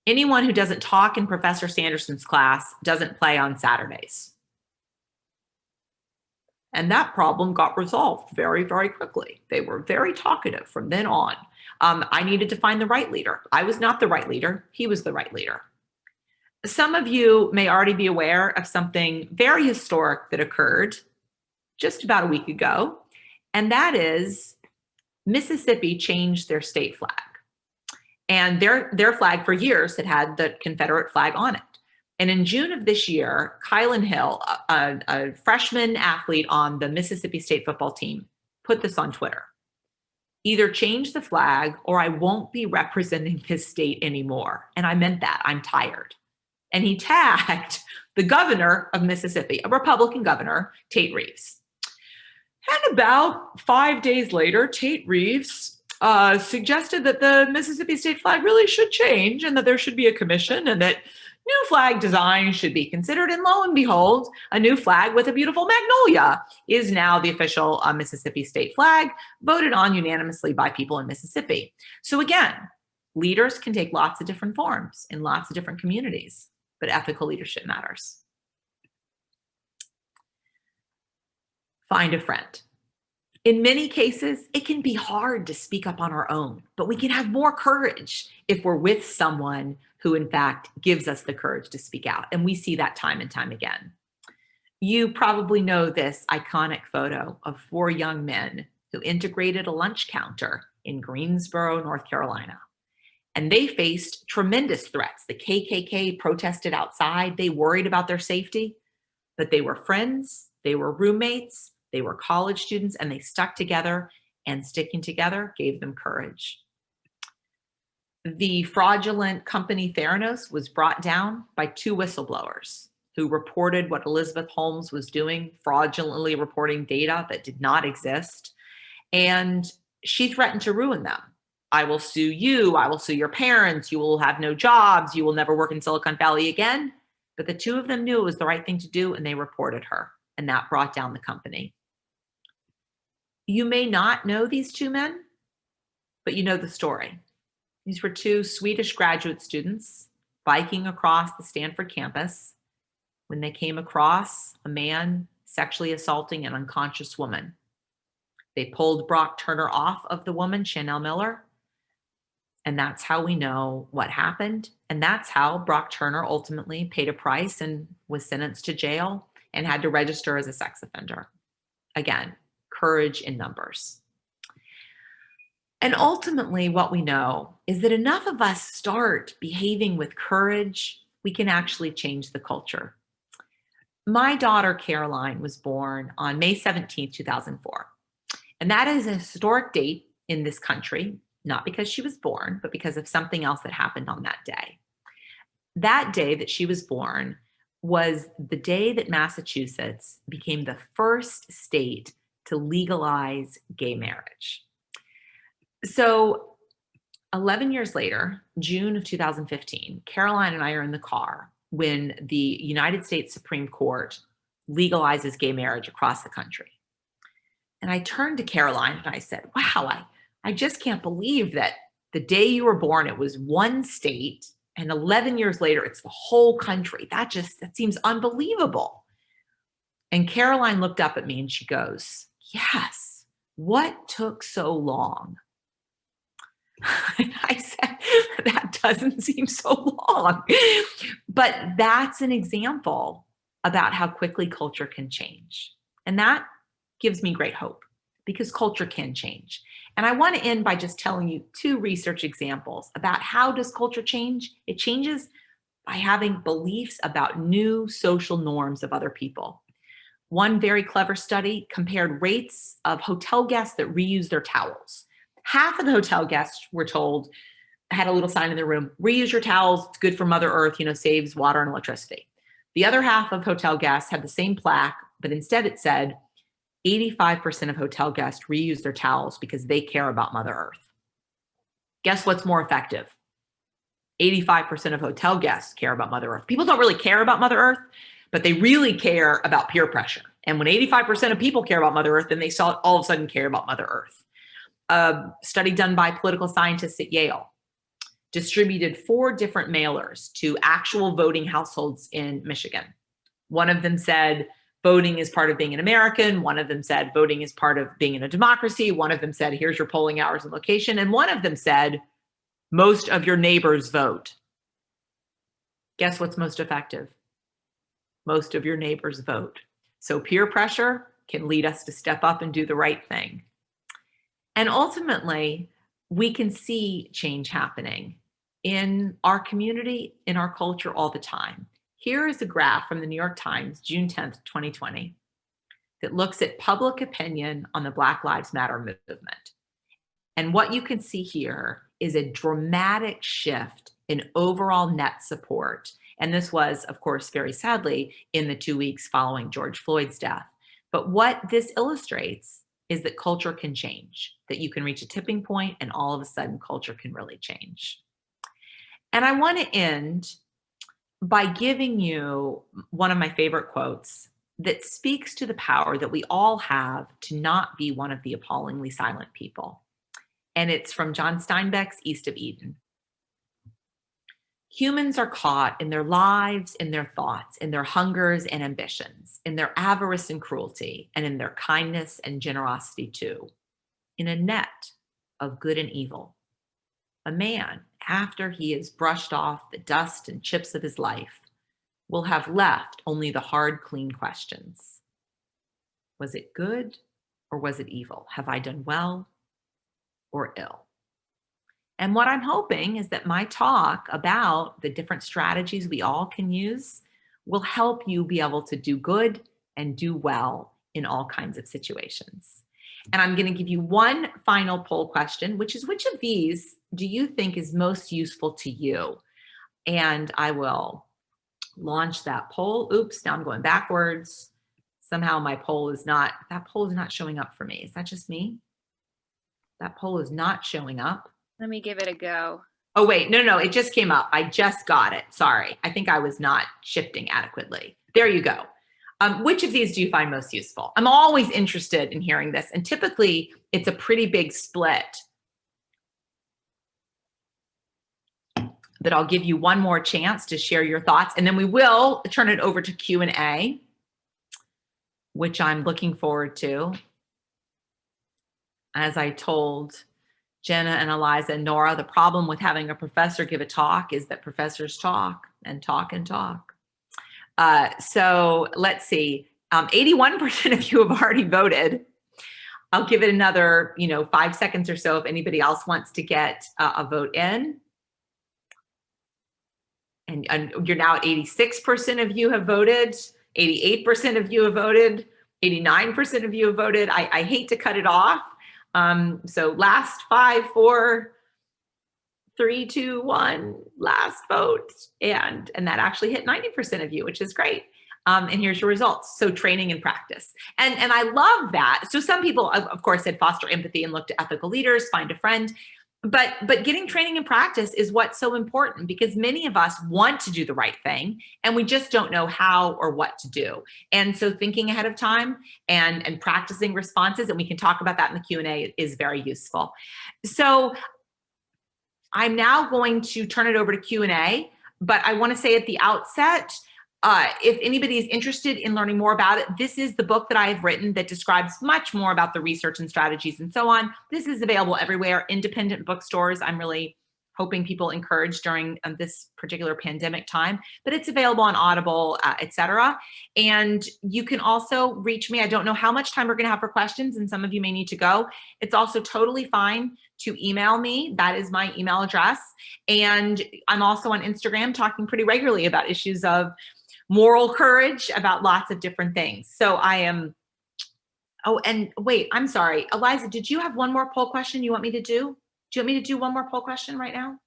Anyone who doesn't talk in Professor Sanderson's class doesn't play on Saturdays. And that problem got resolved very, very quickly. They were very talkative from then on. I needed to find the right leader. I was not the right leader. He was the right leader. Some of you may already be aware of something very historic that occurred just about a week ago, and that is Mississippi changed their state flag. And their flag for years had the Confederate flag on it. And in June of this year, Kylan Hill, a freshman athlete on the Mississippi State football team, put this on Twitter. Either change the flag or I won't be representing this state anymore. And I meant that. I'm tired. And he tagged the governor of Mississippi, a Republican governor, Tate Reeves. And about 5 days later, Tate Reeves suggested that the Mississippi state flag really should change and that there should be a commission and that new flag design should be considered. And lo and behold, a new flag with a beautiful magnolia is now the official Mississippi state flag, voted on unanimously by people in Mississippi. So again, leaders can take lots of different forms in lots of different communities, but ethical leadership matters. Find a friend. In many cases, it can be hard to speak up on our own, but we can have more courage if we're with someone who, in fact, gives us the courage to speak out. And we see that time and time again. You probably know this iconic photo of 4 young men who integrated a lunch counter in Greensboro, North Carolina. And they faced tremendous threats. The KKK protested outside. They worried about their safety, but they were friends, they were roommates, they were college students, and they stuck together, and sticking together gave them courage. The fraudulent company Theranos was brought down by 2 whistleblowers who reported what Elizabeth Holmes was doing, fraudulently reporting data that did not exist. And she threatened to ruin them. I will sue you. I will sue your parents. You will have no jobs. You will never work in Silicon Valley again. But the 2 of them knew it was the right thing to do, and they reported her. And that brought down the company. You may not know these 2 men, but you know the story. These were two Swedish graduate students biking across the Stanford campus when they came across a man sexually assaulting an unconscious woman. They pulled Brock Turner off of the woman, Chanel Miller, and that's how we know what happened. And that's how Brock Turner ultimately paid a price and was sentenced to jail and had to register as a sex offender. Again, courage in numbers. And ultimately, what we know is that enough of us start behaving with courage, we can actually change the culture. My daughter, Caroline, was born on May 17th, 2004. And that is a historic date in this country, not because she was born, but because of something else that happened on that day. That day that she was born was the day that Massachusetts became the first state to legalize gay marriage. So 11 years later, June of 2015, Caroline and I are in the car when the United States Supreme Court legalizes gay marriage across the country. And I turned to Caroline and I said, wow, I just can't believe that the day you were born, it was one state, and 11 years later, it's the whole country. That seems unbelievable. And Caroline looked up at me and she goes, yes, what took so long? And I said, that doesn't seem so long. But that's an example about how quickly culture can change. And that gives me great hope because culture can change. And I want to end by just telling you two research examples about how does culture change? It changes by having beliefs about new social norms of other people. One very clever study compared rates of hotel guests that reuse their towels. Half of the hotel guests were told, had a little sign in their room, reuse your towels, it's good for Mother Earth, saves water and electricity. The other half of hotel guests had the same plaque, but instead it said, 85% of hotel guests reuse their towels because they care about Mother Earth. Guess what's more effective? 85% of hotel guests care about Mother Earth. People don't really care about Mother Earth, but they really care about peer pressure. And when 85% of people care about Mother Earth, then they all of a sudden care about Mother Earth. A study done by political scientists at Yale distributed 4 different mailers to actual voting households in Michigan. One of them said, voting is part of being an American. One of them said, voting is part of being in a democracy. One of them said, here's your polling hours and location. And one of them said, most of your neighbors vote. Guess what's most effective? Most of your neighbors vote. So peer pressure can lead us to step up and do the right thing. And ultimately, we can see change happening in our community, in our culture all the time. Here is a graph from the New York Times, June 10th, 2020, that looks at public opinion on the Black Lives Matter movement. And what you can see here is a dramatic shift in overall net support. And this was, of course, very sadly, in the 2 weeks following George Floyd's death. But what this illustrates is that culture can change, that you can reach a tipping point and all of a sudden culture can really change. And I want to end by giving you one of my favorite quotes that speaks to the power that we all have to not be one of the appallingly silent people. And it's from John Steinbeck's East of Eden. Humans are caught in their lives, in their thoughts, in their hungers and ambitions, in their avarice and cruelty, and in their kindness and generosity too, in a net of good and evil. A man, after he has brushed off the dust and chips of his life, will have left only the hard, clean questions. Was it good or was it evil? Have I done well or ill? And what I'm hoping is that my talk about the different strategies we all can use will help you be able to do good and do well in all kinds of situations. And I'm going to give you one final poll question, which is, which of these do you think is most useful to you? And I will launch that poll. Oops, now I'm going backwards. Somehow my poll is not showing up for me. Is that just me? That poll is not showing up. Let me give it a go. Oh, wait, no, it just came up. I just got it. Sorry. I think I was not shifting adequately. There you go. Which of these do you find most useful? I'm always interested in hearing this. And typically it's a pretty big split. but I'll give you one more chance to share your thoughts, and then we will turn it over to Q&A, which I'm looking forward to. As I told Jenna and Eliza and Nora, the problem with having a professor give a talk is that professors talk and talk and talk. So let's see, 81% of you have already voted. I'll give it another, 5 seconds or so if anybody else wants to get a vote in. And you're now at 86% of you have voted, 88% of you have voted, 89% of you have voted. I hate to cut it off. So last 5, 4, 3, 2, 1, last vote. And that actually hit 90% of you, which is great. And here's your results. So training and practice. And I love that. So some people, of course, said foster empathy and look to ethical leaders, find a friend. But getting training and practice is what's so important, because many of us want to do the right thing and we just don't know how or what to do. And so thinking ahead of time and practicing responses, and we can talk about that in the Q&A, is very useful. So I'm now going to turn it over to Q&A, but I want to say at the outset, if anybody is interested in learning more about it, this is the book that I have written that describes much more about the research and strategies and so on. This is available everywhere, independent bookstores. I'm really hoping people encourage during this particular pandemic time, but it's available on Audible, etc. And you can also reach me. I don't know how much time we're going to have for questions, and some of you may need to go. It's also totally fine to email me. That is my email address. And I'm also on Instagram talking pretty regularly about issues of moral courage, about lots of different things. So I am, oh, and wait, I'm sorry. Eliza, did you have one more poll question you want me to do? Do you want me to do one more poll question right now?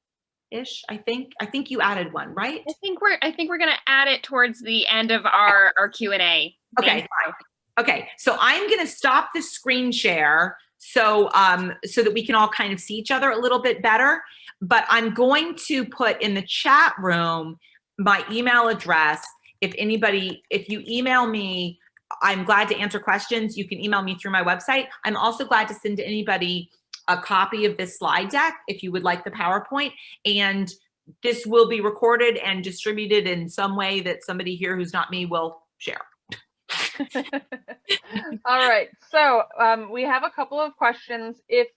Ish, I think you added one, right? I think we're gonna add it towards the end of our Q&A. Okay, fine. Okay, so I'm gonna stop the screen share so that we can all kind of see each other a little bit better. But I'm going to put in the chat room my email address. If you email me, I'm glad to answer questions. You can email me through my website. I'm also glad to send to anybody a copy of this slide deck if you would like the PowerPoint. And this will be recorded and distributed in some way that somebody here who's not me will share. All right, so we have a couple of questions. If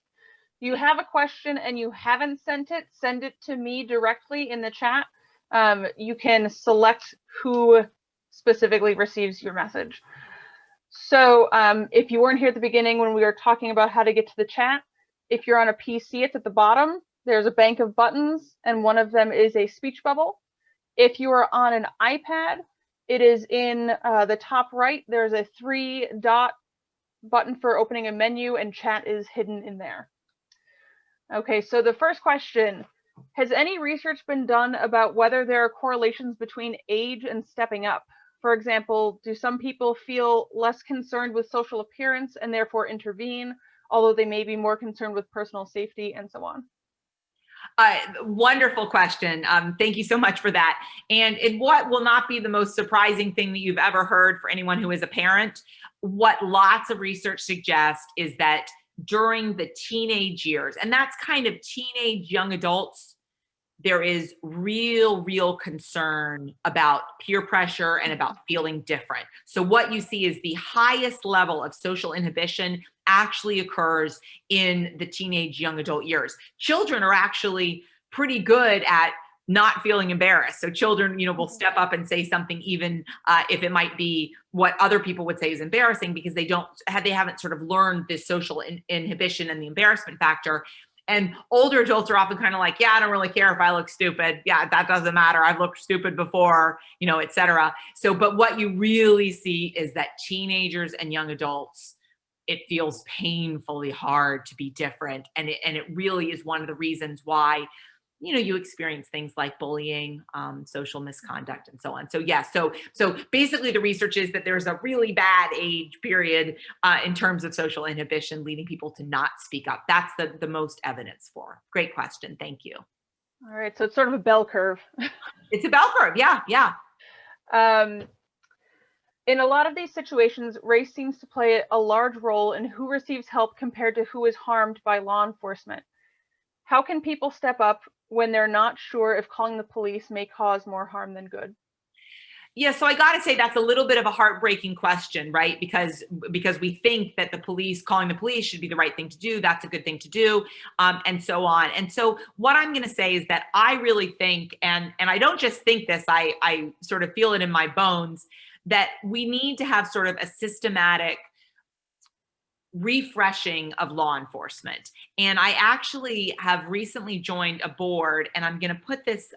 you have a question and you haven't sent it, send it to me directly in the chat. You can select who specifically receives your message. So if you weren't here at the beginning when we were talking about how to get to the chat, if you're on a PC, it's at the bottom. There's a bank of buttons, and one of them is a speech bubble. If you are on an iPad, it is in the top right. There's a 3-dot button for opening a menu, and chat is hidden in there. Okay, so the first question: has any research been done about whether there are correlations between age and stepping up? For example, do some people feel less concerned with social appearance and therefore intervene, although they may be more concerned with personal safety, and so on? Wonderful question. Thank you so much for that. And what will not be the most surprising thing that you've ever heard for anyone who is a parent, what lots of research suggests is that during the teenage years, and that's kind of teenage young adults, there is real concern about peer pressure and about feeling different. So what you see is the highest level of social inhibition actually occurs in the teenage young adult years. Children are actually pretty good at not feeling embarrassed. So children, will step up and say something, even if it might be what other people would say is embarrassing, because they haven't sort of learned this social inhibition and the embarrassment factor. And older adults are often kind of like, yeah, I don't really care if I look stupid. Yeah, that doesn't matter. I've looked stupid before, et cetera. So, but what you really see is that teenagers and young adults, it feels painfully hard to be different. And it really is one of the reasons why, you experience things like bullying, social misconduct, and so on. So yes, so basically the research is that there's a really bad age period in terms of social inhibition, leading people to not speak up. That's the most evidence for. Great question. Thank you. All right, so it's sort of a bell curve. It's a bell curve. Yeah. In a lot of these situations, race seems to play a large role in who receives help compared to who is harmed by law enforcement. How can people step up when they're not sure if calling the police may cause more harm than good? Yeah, so I got to say that's a little bit of a heartbreaking question, right? Because we think that calling the police should be the right thing to do. That's a good thing to do, and so on. And so what I'm going to say is that I really think, and I don't just think this, I sort of feel it in my bones, that we need to have sort of a systematic refreshing of law enforcement. And I actually have recently joined a board, and I'm going to put this,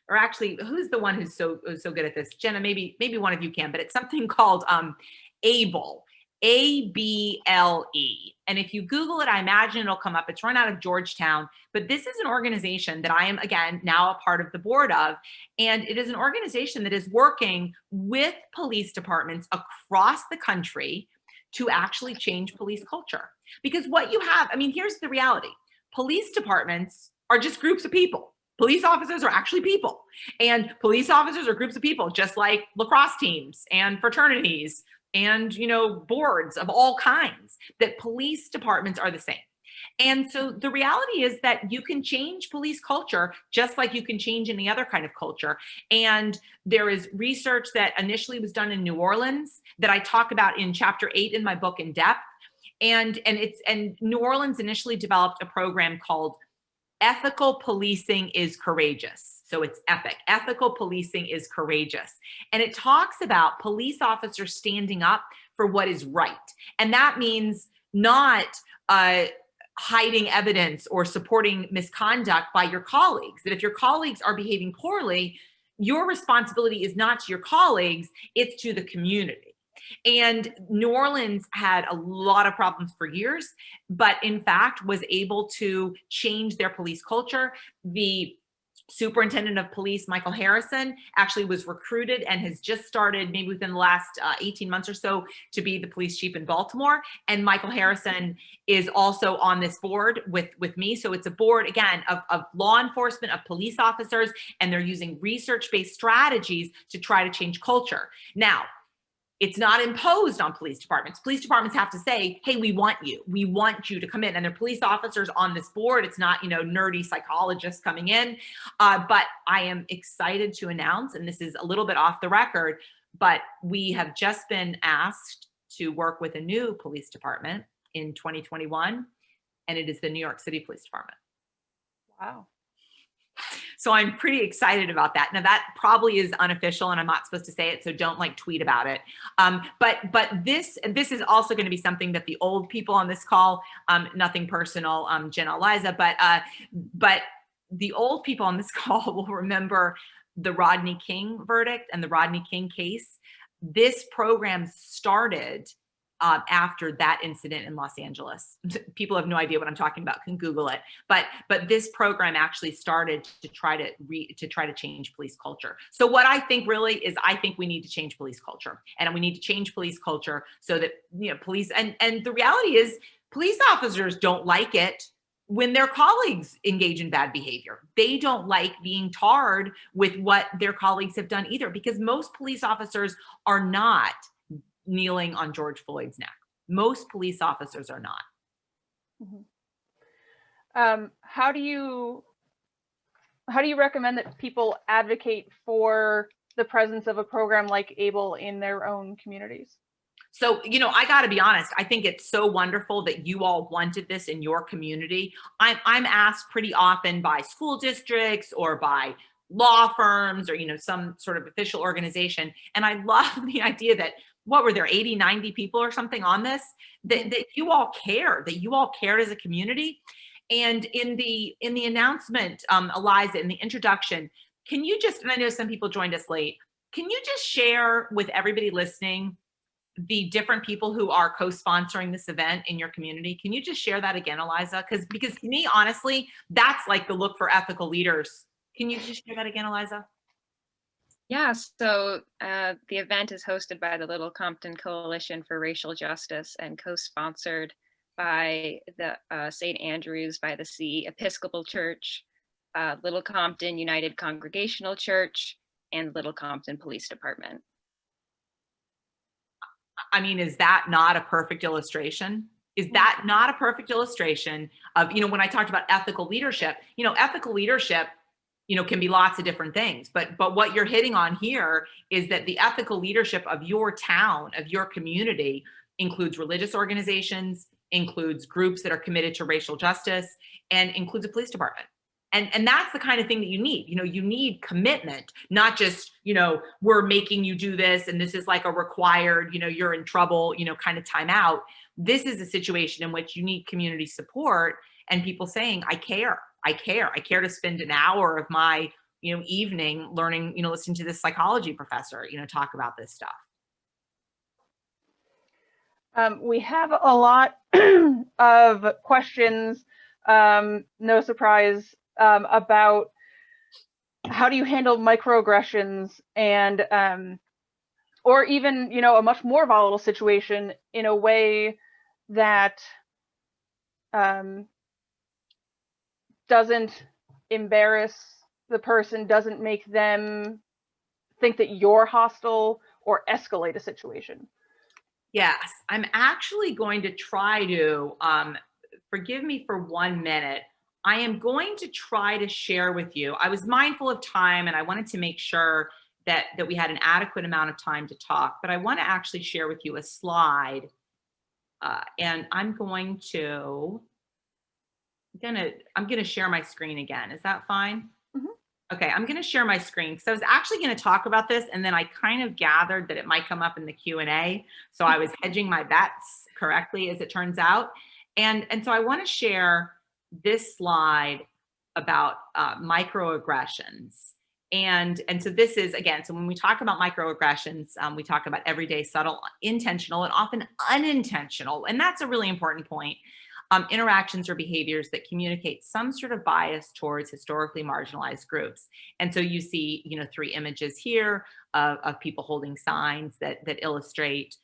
or actually, who's the one who's so good at this? Jenna, maybe one of you can, but it's something called ABLE, ABLE. And if you Google it, I imagine it'll come up. It's run out of Georgetown, but this is an organization that I am, again, now a part of the board of. And it is an organization that is working with police departments across the country to actually change police culture. Because what you have, I mean, here's the reality. Police departments are just groups of people. Police officers are actually people, and police officers are groups of people, just like lacrosse teams and fraternities and, you know, boards of all kinds, that police departments are the same. And so the reality is that you can change police culture just like you can change any other kind of culture. And there is research that initially was done in New Orleans that I talk about in chapter 8 in my book in depth. And New Orleans initially developed a program called Ethical Policing is Courageous. So it's EPIC. Ethical Policing is Courageous. And it talks about police officers standing up for what is right. And that means not hiding evidence or supporting misconduct by your colleagues. That if your colleagues are behaving poorly, your responsibility is not to your colleagues, it's to the community. And New Orleans had a lot of problems for years, but in fact was able to change their police culture. The superintendent of police, Michael Harrison, actually was recruited and has just started, maybe within the last 18 months or so, to be the police chief in Baltimore. And Michael Harrison is also on this board with me. So it's a board, again, of law enforcement, of police officers, and they're using research-based strategies to try to change culture. Now, it's not imposed on police departments. Police departments have to say, hey, we want you to come in. And they're police officers on this board. It's not, you know, nerdy psychologists coming in. But I am excited to announce, and this is a little bit off the record, but we have just been asked to work with a new police department in 2021, and it is the New York City Police Department. Wow. So I'm pretty excited about that. Now that probably is unofficial and I'm not supposed to say it, so don't like tweet about it. But this is also going to be something that the old people on this call, nothing personal, Jenna, Eliza, but the old people on this call will remember the Rodney King verdict and the Rodney King case. This program started after that incident in Los Angeles. People have no idea what I'm talking about, can Google it. But this program actually started to try to change police culture. So what I think really is, I think we need to change police culture, and we need to change police culture so that, you know, police, and the reality is police officers don't like it when their colleagues engage in bad behavior. They don't like being tarred with what their colleagues have done either, because most police officers are not kneeling on George Floyd's neck. Most police officers are not. Mm-hmm. How do you recommend that people advocate for the presence of a program like ABLE in their own communities? So, you know, I got to be honest, I think it's so wonderful that you all wanted this in your community. I'm asked pretty often by school districts or by law firms or, you know, some sort of official organization. And I love the idea that, what were there, 80, 90 people or something on this, that you all care, that you all cared as a community. And in the announcement, Eliza, in the introduction, can you just, and I know some people joined us late, can you just share with everybody listening the different people who are co-sponsoring this event in your community? Can you just share that again, Eliza? Because to me, honestly, that's like the look for ethical leaders. Can you just share that again, Eliza? Yeah, so the event is hosted by the Little Compton Coalition for Racial Justice and co-sponsored by the St. Andrews by the Sea Episcopal Church, Little Compton United Congregational Church, and Little Compton Police Department. I mean, is that not a perfect illustration? Is that not a perfect illustration of, when I talked about ethical leadership, ethical leadership, can be lots of different things, but what you're hitting on here is that the ethical leadership of your town, of your community, includes religious organizations, includes groups that are committed to racial justice, and includes a police department. And that's the kind of thing that you need. You need commitment, not just, we're making you do this and this is like a required, you're in trouble, kind of timeout. This is a situation in which you need community support and people saying, I care to spend an hour of my, evening learning, listening to this psychology professor, talk about this stuff. We have a lot of questions, no surprise, about how do you handle microaggressions and or even a much more volatile situation in a way that doesn't embarrass the person, doesn't make them think that you're hostile or escalate a situation. Yes, I'm actually going to try to, forgive me for 1 minute. I am going to try to share with you. I was mindful of time and I wanted to make sure that we had an adequate amount of time to talk, but I want to actually share with you a slide. And I'm going to share my screen again. Is that fine? Mm-hmm. Okay, I'm going to share my screen because I was actually going to talk about this and then I kind of gathered that it might come up in the Q&A. So I was hedging my bets correctly, as it turns out. And so I want to share this slide about microaggressions. And so this is, again, so when we talk about microaggressions, we talk about everyday, subtle, intentional, and often unintentional. And that's a really important point. Interactions or behaviors that communicate some sort of bias towards historically marginalized groups. And so you see, 3 images here of people holding signs that illustrate,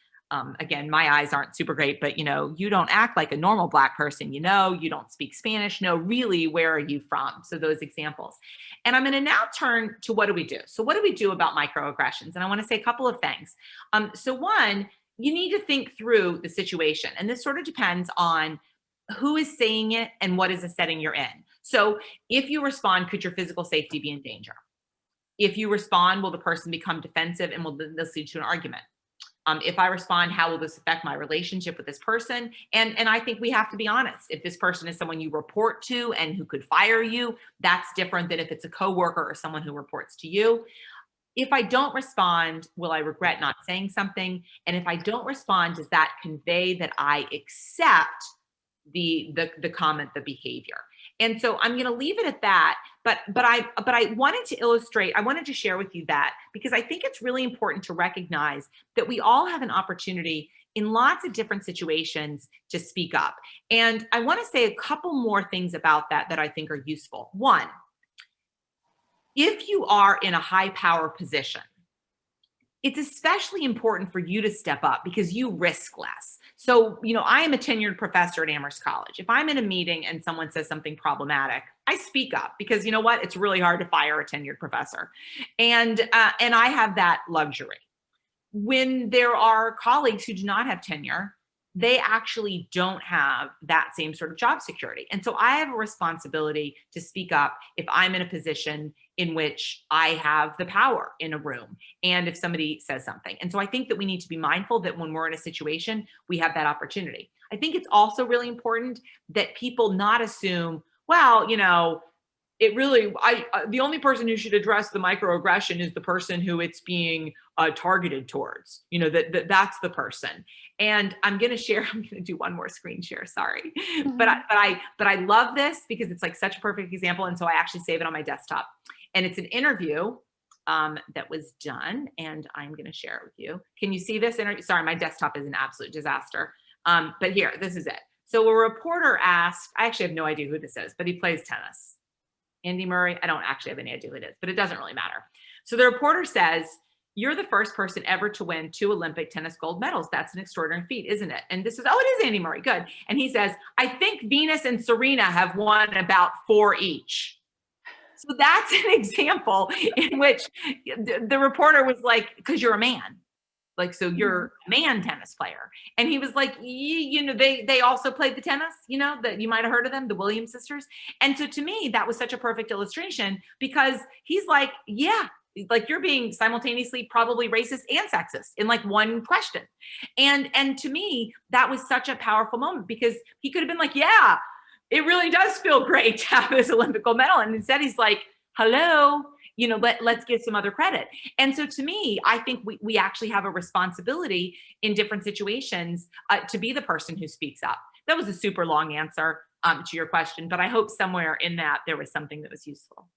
again, my eyes aren't super great, but you don't act like a normal Black person, you don't speak Spanish, really, where are you from? So those examples. And I'm going to now turn to what do we do? So what do we do about microaggressions? And I want to say a couple of things. So one, you need to think through the situation. And this sort of depends on who is saying it and what is the setting you're in. So if you respond, could your physical safety be in danger? If you respond, will the person become defensive and will this lead to an argument? If I respond, how will this affect my relationship with this person? And I think we have to be honest. If this person is someone you report to and who could fire you, that's different than if it's a coworker or someone who reports to you. If I don't respond, will I regret not saying something? And if I don't respond, does that convey that I accept the comment, the behavior? And so I'm going to leave it at that. But I wanted to illustrate, I wanted to share with you that because I think it's really important to recognize that we all have an opportunity in lots of different situations to speak up. And I want to say a couple more things about that I think are useful. One, if you are in a high power position, it's especially important for you to step up because you risk less. So, I am a tenured professor at Amherst College. If I'm in a meeting and someone says something problematic, I speak up because you know what? It's really hard to fire a tenured professor. And I have that luxury. When there are colleagues who do not have tenure, they actually don't have that same sort of job security. And so I have a responsibility to speak up if I'm in a position in which I have the power in a room and if somebody says something. And so I think that we need to be mindful that when we're in a situation, we have that opportunity. I think it's also really important that people not assume, well, it really, the only person who should address the microaggression is the person who it's being targeted towards, that's the person. And I'm going to do one more screen share, sorry. Mm-hmm. But I love this because it's like such a perfect example. And so I actually save it on my desktop. And it's an interview that was done, and I'm going to share it with you. Can you see this interview? Sorry, my desktop is an absolute disaster. But here, this is it. So a reporter asked, I actually have no idea who this is, but he plays tennis. Andy Murray, I don't actually have any idea who it is, but it doesn't really matter. So the reporter says, you're the first person ever to win 2 Olympic tennis gold medals. That's an extraordinary feat, isn't it? And this is, oh, it is Andy Murray, good. And he says, I think Venus and Serena have won about 4 each. So that's an example in which the reporter was like, because you're a man. Like, so you're a man tennis player. And he was like, you know, they also played the tennis, you know, that you might have heard of them, the Williams sisters. And so to me, that was such a perfect illustration, because he's like, yeah, like you're being simultaneously probably racist and sexist in like one question. And to me, that was such a powerful moment, because he could have been like, yeah, it really does feel great to have this Olympic gold medal. And instead he's like, hello, you know, let's give some other credit. And so to me, I think we actually have a responsibility in different situations to be the person who speaks up. That was a super long answer to your question, but I hope somewhere in that there was something that was useful.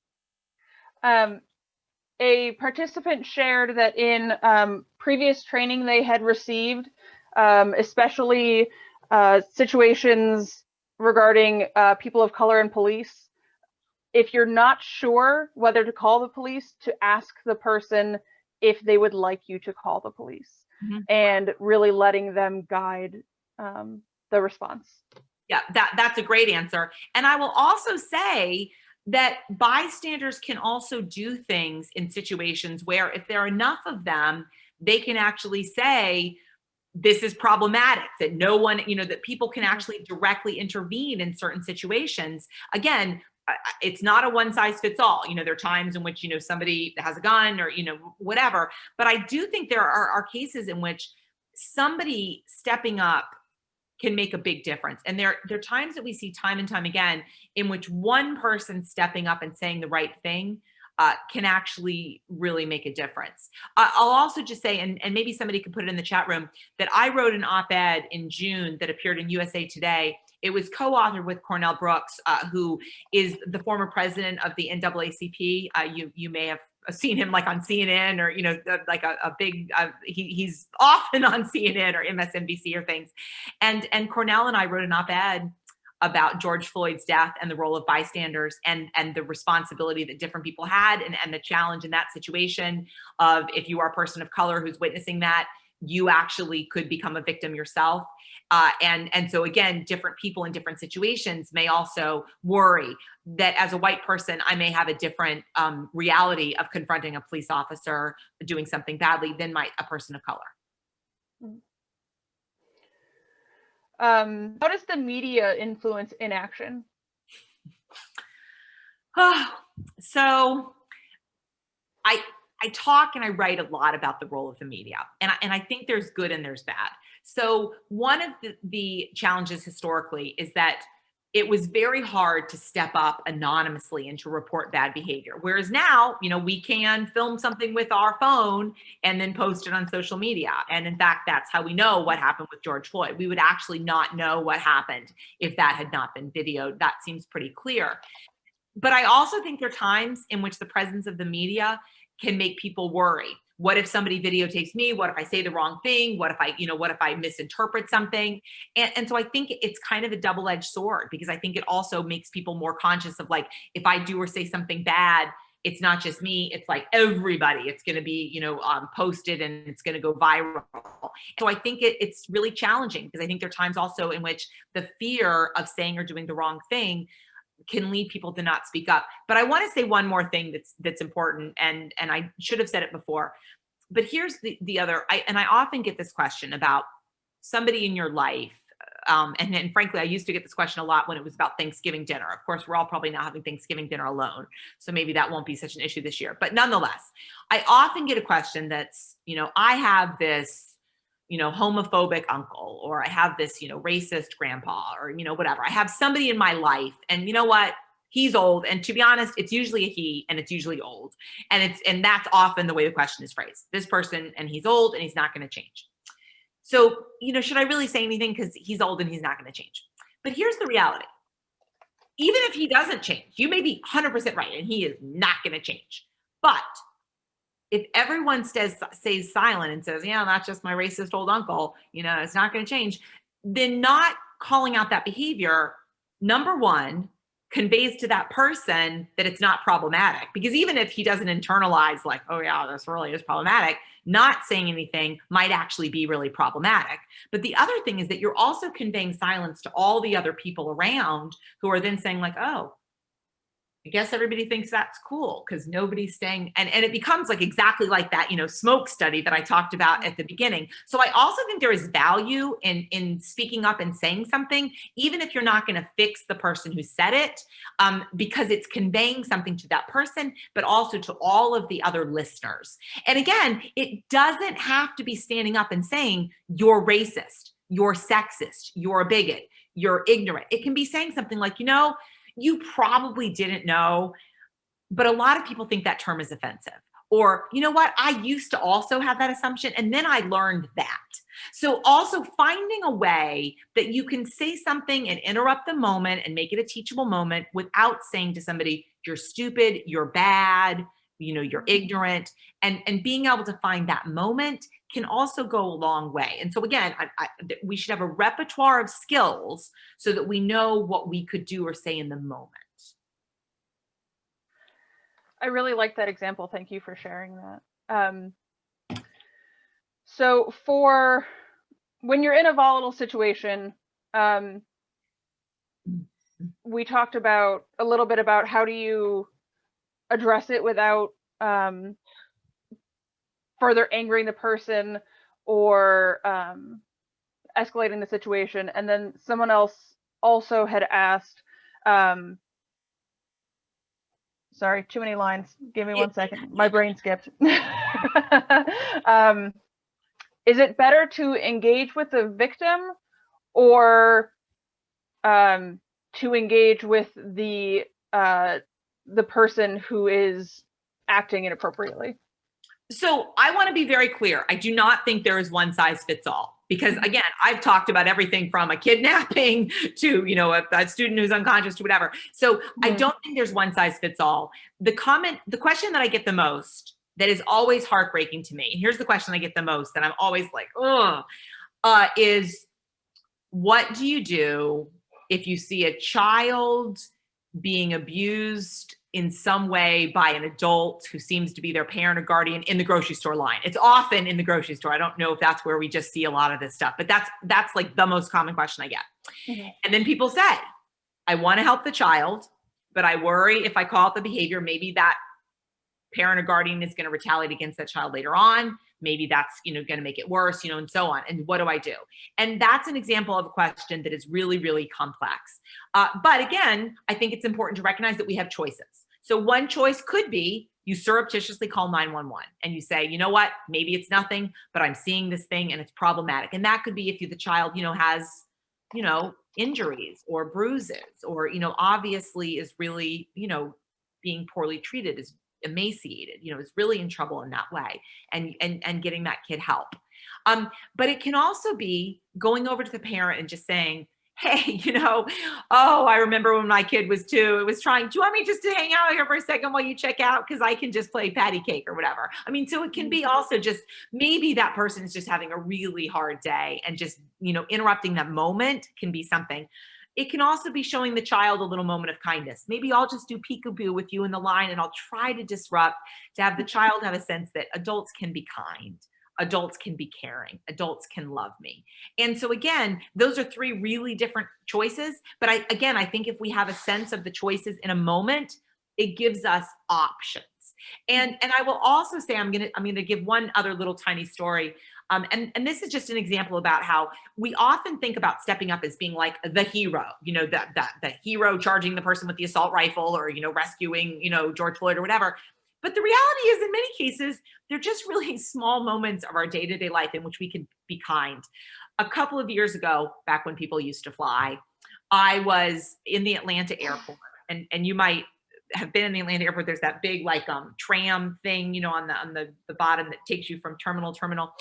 A participant shared that in previous training they had received, especially situations regarding people of color and police, if you're not sure whether to call the police, to ask the person if they would like you to call the police, and really letting them guide the response. Yeah, that's a great answer. And I will also say that bystanders can also do things in situations where, if there are enough of them, they can actually say, this is problematic, that no one, you know, that people can actually directly intervene in certain situations. Again, it's not a one size fits all. You know, there are times in which, you know, somebody has a gun or, you know, whatever. But I do think there are cases in which somebody stepping up can make a big difference. And there are times that we see time and time again in which one person stepping up and saying the right thing can actually really make a difference. I'll also just say, and maybe somebody could put it in the chat room, that I wrote an op-ed in June that appeared in USA Today. It was co-authored with Cornell Brooks, who is the former president of the NAACP. You may have seen him like on CNN, or, you know, like a big, he's often on CNN or MSNBC or things. And Cornell and I wrote an op-ed about George Floyd's death and the role of bystanders, and the responsibility that different people had, and the challenge in that situation of, if you are a person of color who's witnessing that, you actually could become a victim yourself. And so again, different people in different situations may also worry that as a white person, I may have a different reality of confronting a police officer doing something badly than might a person of color. How does the media influence inaction? So I talk and I write a lot about the role of the media, and I think there's good and there's bad. So one of the challenges historically is that it was very hard to step up anonymously and to report bad behavior. Whereas now, you know, we can film something with our phone and then post it on social media. And in fact, that's how we know what happened with George Floyd. We would actually not know what happened if that had not been videoed. That seems pretty clear. But I also think there are times in which the presence of the media can make people worry. What if somebody videotapes me? What if I say the wrong thing? What if I misinterpret something? And so I think it's kind of a double-edged sword, because I think it also makes people more conscious of, like, if I do or say something bad, it's not just me, it's like everybody. It's going to be, you know, posted, and it's going to go viral. So I think it's really challenging, because I think there are times also in which the fear of saying or doing the wrong thing can lead people to not speak up. But I want to say one more thing that's important, and I should have said it before, but here's the other, I often get this question about somebody in your life, and frankly, I used to get this question a lot when it was about Thanksgiving dinner. Of course, we're all probably now having Thanksgiving dinner alone, so maybe that won't be such an issue this year. But nonetheless, I often get a question that's, you know, I have this, you know, homophobic uncle, or I have this, you know, racist grandpa, or, you know, whatever. I have somebody in my life, and you know what? He's old. And to be honest, it's usually a he, and it's usually old. And that's often the way the question is phrased. This person, and he's old, and he's not going to change. So, you know, should I really say anything? Because he's old and he's not going to change. But here's the reality. Even if he doesn't change, you may be 100% right, and he is not going to change. But if everyone stays silent and says, yeah, that's just my racist old uncle, you know, it's not going to change, then not calling out that behavior, number one, conveys to that person that it's not problematic. Because even if he doesn't internalize, like, oh yeah, this really is problematic, not saying anything might actually be really problematic. But the other thing is that you're also conveying silence to all the other people around, who are then saying, like, oh, I guess everybody thinks that's cool because nobody's staying, and it becomes like exactly like that, smoke study that I talked about at the beginning. So I also think there is value in speaking up and saying something, even if you're not going to fix the person who said it, because it's conveying something to that person, but also to all of the other listeners. And again, it doesn't have to be standing up and saying you're racist, you're sexist, you're a bigot, you're ignorant. It can be saying something like, you probably didn't know, but a lot of people think that term is offensive. Or, you know what, I used to also have that assumption, and then I learned that. So also finding a way that you can say something and interrupt the moment and make it a teachable moment without saying to somebody, you're stupid, you're bad, you're ignorant, and being able to find that moment can also go a long way. And so again, we should have a repertoire of skills so that we know what we could do or say in the moment. I really like that example. Thank you for sharing that. So for when you're in a volatile situation, we talked about a little bit about how do you address it without further angering the person or escalating the situation. And then someone else also had asked, sorry, too many lines. Give me 1 second. My brain skipped. Is it better to engage with the victim or to engage with the person who is acting inappropriately? So I want to be very clear. I do not think there is one size fits all, because again, I've talked about everything from a kidnapping to, a student who's unconscious to whatever. So I don't think there's one size fits all. The question that I get the most that is always heartbreaking to me, and here's the question I get the most that I'm always like, is what do you do if you see a child being abused in some way by an adult who seems to be their parent or guardian in the grocery store line? It's often in the grocery store. I don't know if that's where we just see a lot of this stuff, but that's like the most common question I get. And then people say, I want to help the child, but I worry if I call out the behavior, maybe that parent or guardian is going to retaliate against that child later on. Maybe that's, going to make it worse, and so on. And what do I do? And that's an example of a question that is really, really complex. But again, I think it's important to recognize that we have choices. So one choice could be you surreptitiously call 911 and you say, you know what, maybe it's nothing, but I'm seeing this thing and it's problematic. And that could be if the child, has, injuries or bruises or, obviously is really, being poorly treated, is emaciated, is really in trouble in that way, and getting that kid help. But it can also be going over to the parent and just saying, hey, I remember when my kid was 2, it was trying, do you want me just to hang out here for a second while you check out? Because I can just play patty cake or whatever. I mean, so it can be also just maybe that person is just having a really hard day, and just, interrupting that moment can be something. It can also be showing the child a little moment of kindness. Maybe I'll just do peekaboo with you in the line, and I'll try to disrupt, to have the child have a sense that adults can be kind. Adults can be caring. Adults can love me. And so again, those are 3 really different choices. But I think if we have a sense of the choices in a moment, it gives us options. And I will also say, I'm gonna give one other little tiny story. And this is just an example about how we often think about stepping up as being like the hero, the hero charging the person with the assault rifle, or, rescuing, George Floyd or whatever. But the reality is, in many cases, they're just really small moments of our day-to-day life in which we can be kind. A couple of years ago, back when people used to fly, I was in the Atlanta airport, and you might have been in the Atlanta airport. There's that big tram thing, on the bottom that takes you from terminal to terminal.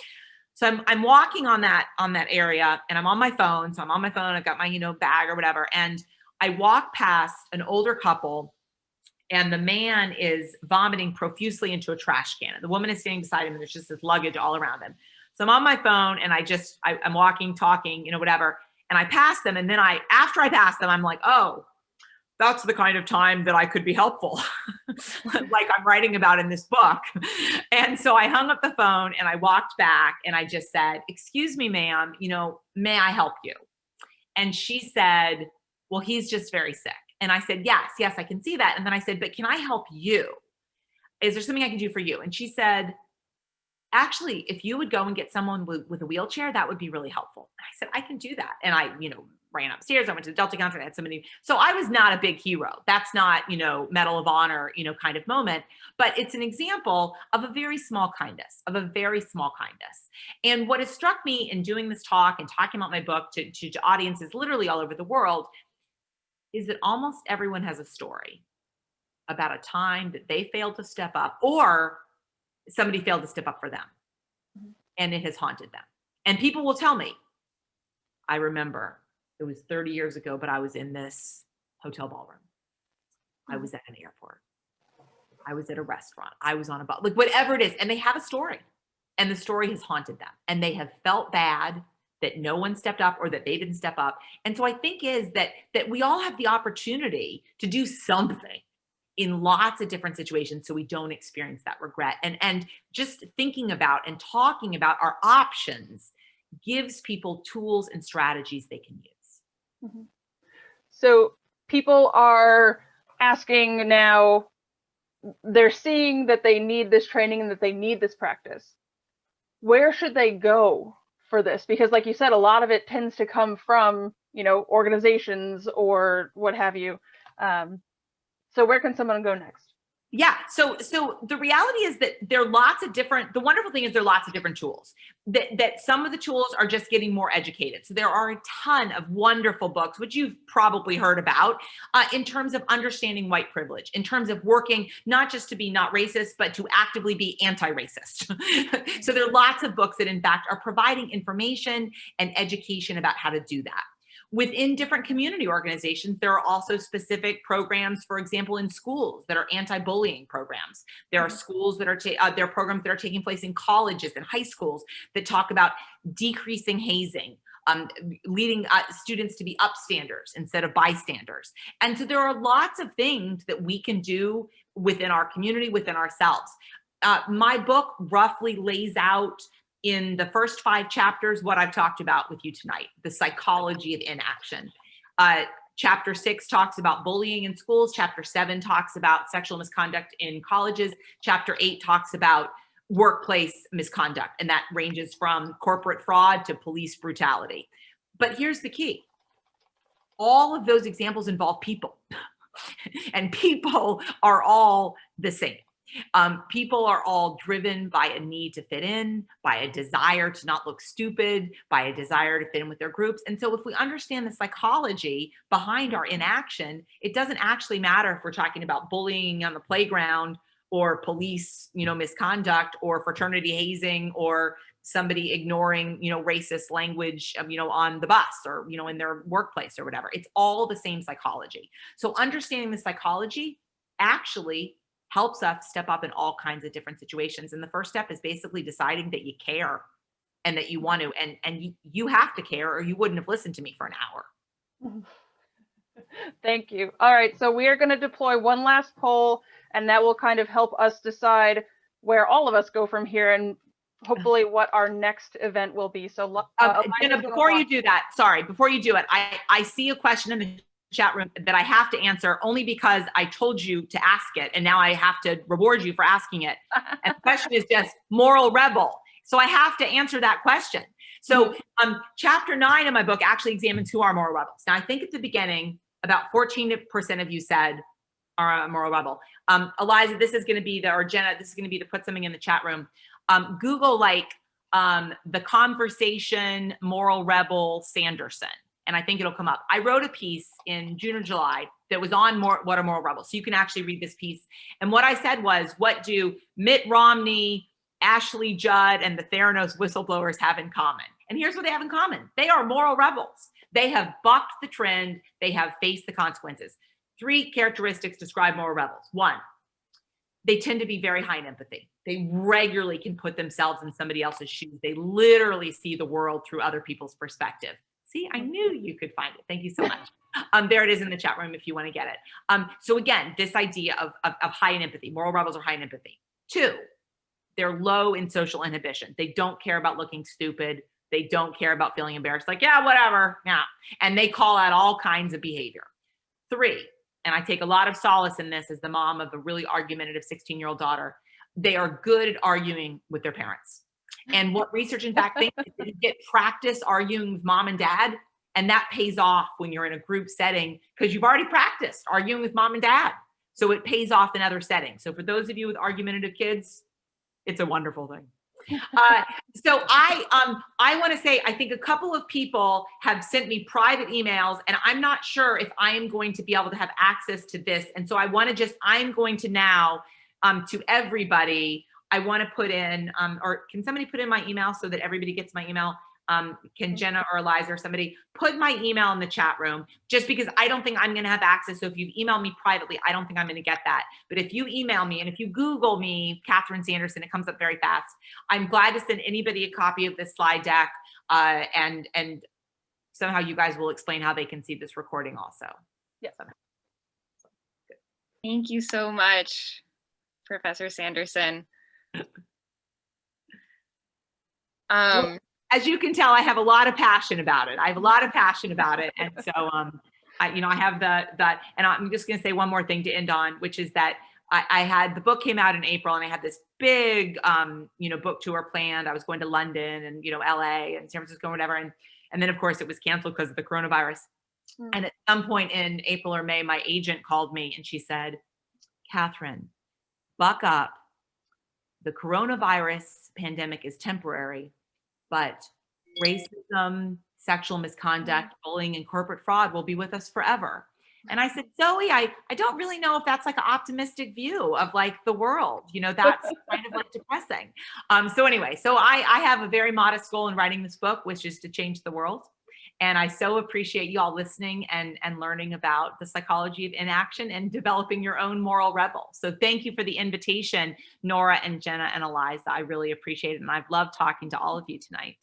So I'm walking on that area, and I'm on my phone. So I'm on my phone. I've got my bag or whatever, and I walk past an older couple, and the man is vomiting profusely into a trash can. And the woman is standing beside him, and there's just this luggage all around him. So I'm on my phone, and I'm walking, talking, whatever. And I pass them, and then after I pass them, I'm like, oh, that's the kind of time that I could be helpful, like I'm writing about in this book. And so I hung up the phone, and I walked back, and I just said, excuse me, ma'am, may I help you? And she said, well, he's just very sick. And I said, yes, I can see that. And then I said, but can I help you? Is there something I can do for you? And she said, actually, if you would go and get someone with a wheelchair, that would be really helpful. And I said, I can do that. And I, ran upstairs. I went to the Delta counter. I had somebody. So I was not a big hero. That's not, Medal of Honor, kind of moment. But it's an example of a very small kindness, And what has struck me in doing this talk and talking about my book to audiences literally all over the world is that almost everyone has a story about a time that they failed to step up or somebody failed to step up for them. And it has haunted them. And people will tell me, I remember it was 30 years ago, but I was in this hotel ballroom. I was at an airport. I was at a restaurant. I was on a bus, like whatever it is. And they have a story. And the story has haunted them. And they have felt bad that no one stepped up or that they didn't step up. And so I think is that we all have the opportunity to do something in lots of different situations so we don't experience that regret. And just thinking about and talking about our options gives people tools and strategies they can use. Mm-hmm. So people are asking now, they're seeing that they need this training and that they need this practice. Where should they go for this? Because like you said, a lot of it tends to come from, organizations or what have you. So where can someone go next? Yeah. So the reality is that there are lots of different, the wonderful thing is there are lots of different tools that some of the tools are just getting more educated. So there are a ton of wonderful books, which you've probably heard about, in terms of understanding white privilege, in terms of working, not just to be not racist, but to actively be anti-racist. So there are lots of books that in fact are providing information and education about how to do that. Within different community organizations, there are also specific programs, for example, in schools that are anti-bullying programs. There are schools that are, there are programs that are taking place in colleges and high schools that talk about decreasing hazing, leading students to be upstanders instead of bystanders. And so there are lots of things that we can do within our community, within ourselves. My book roughly lays out in the first 5 chapters what I've talked about with you tonight, the psychology of inaction. Chapter 6 talks about bullying in schools. Chapter 7 talks about sexual misconduct in colleges. Chapter 8 talks about workplace misconduct, and that ranges from corporate fraud to police brutality. But here's the key. All of those examples involve people, and people are all the same. People are all driven by a need to fit in, by a desire to not look stupid, by a desire to fit in with their groups. And so if we understand the psychology behind our inaction, it doesn't actually matter if we're talking about bullying on the playground or police, misconduct or fraternity hazing or somebody ignoring, racist language, on the bus or, in their workplace or whatever. It's all the same psychology. So understanding the psychology actually helps us step up in all kinds of different situations. And the first step is basically deciding that you care and that you want to, and you have to care or you wouldn't have listened to me for an hour. Thank you. All right, so we are going to deploy one last poll, and that will kind of help us decide where all of us go from here and hopefully what our next event will be. So Jenna, before you do that, before you do it, I see a question in the chat room that I have to answer only because I told you to ask it and now I have to reward you for asking it. And the question is just moral rebel. So I have to answer that question. So chapter 9 of my book actually examines who are moral rebels. Now I think at the beginning, about 14% of you said are a moral rebel. Eliza, this is going to be or Jenna, this is going to be to put something in the chat room. Google the conversation moral rebel Sanderson. And I think it'll come up. I wrote a piece in June or July that was on what are moral rebels. So you can actually read this piece. And what I said was, what do Mitt Romney, Ashley Judd, and the Theranos whistleblowers have in common? And here's what they have in common. They are moral rebels. They have bucked the trend. They have faced the consequences. 3 characteristics describe moral rebels. 1, they tend to be very high in empathy. They regularly can put themselves in somebody else's shoes. They literally see the world through other people's perspective. See, I knew you could find it. Thank you so much. There it is in the chat room if you want to get it. So again, this idea of high in empathy. Moral rebels are high in empathy. 2, they're low in social inhibition. They don't care about looking stupid. They don't care about feeling embarrassed. Like, yeah, whatever. Yeah. And they call out all kinds of behavior. 3, and I take a lot of solace in this as the mom of a really argumentative 16-year-old daughter, they are good at arguing with their parents. And what research, in fact, thinks is that you get practice arguing with mom and dad, and that pays off when you're in a group setting because you've already practiced arguing with mom and dad. So it pays off in other settings. So for those of you with argumentative kids, it's a wonderful thing. So I want to say, I think a couple of people have sent me private emails, and I'm not sure if I am going to be able to have access to this. And so I want to just, I'm going to now, to everybody, I want to put in, or can somebody put in my email so that everybody gets my email? Can Jenna or Eliza or somebody put my email in the chat room, just because I don't think I'm going to have access. So if you've emailed me privately, I don't think I'm going to get that. But if you email me, and if you Google me, Catherine Sanderson, it comes up very fast. I'm glad to send anybody a copy of this slide deck. And somehow you guys will explain how they can see this recording also. Yes. Thank you so much, Professor Sanderson. Well, as you can tell, I have a lot of passion about it. And so, I have that, and I'm just going to say one more thing to end on, which is that I had, the book came out in April, and I had this big, book tour planned. I was going to London and, LA and San Francisco and whatever. And then of course it was canceled because of the coronavirus. And at some point in April or May, my agent called me and she said, Catherine, buck up. The coronavirus pandemic is temporary, but racism, sexual misconduct, bullying, and corporate fraud will be with us forever. And I said, Zoe, I don't really know if that's like an optimistic view of like the world, that's kind of like depressing. So anyway, so I have a very modest goal in writing this book, which is to change the world. And I so appreciate you all listening and learning about the psychology of inaction and developing your own moral rebel. So thank you for the invitation, Nora and Jenna and Eliza. I really appreciate it. And I've loved talking to all of you tonight.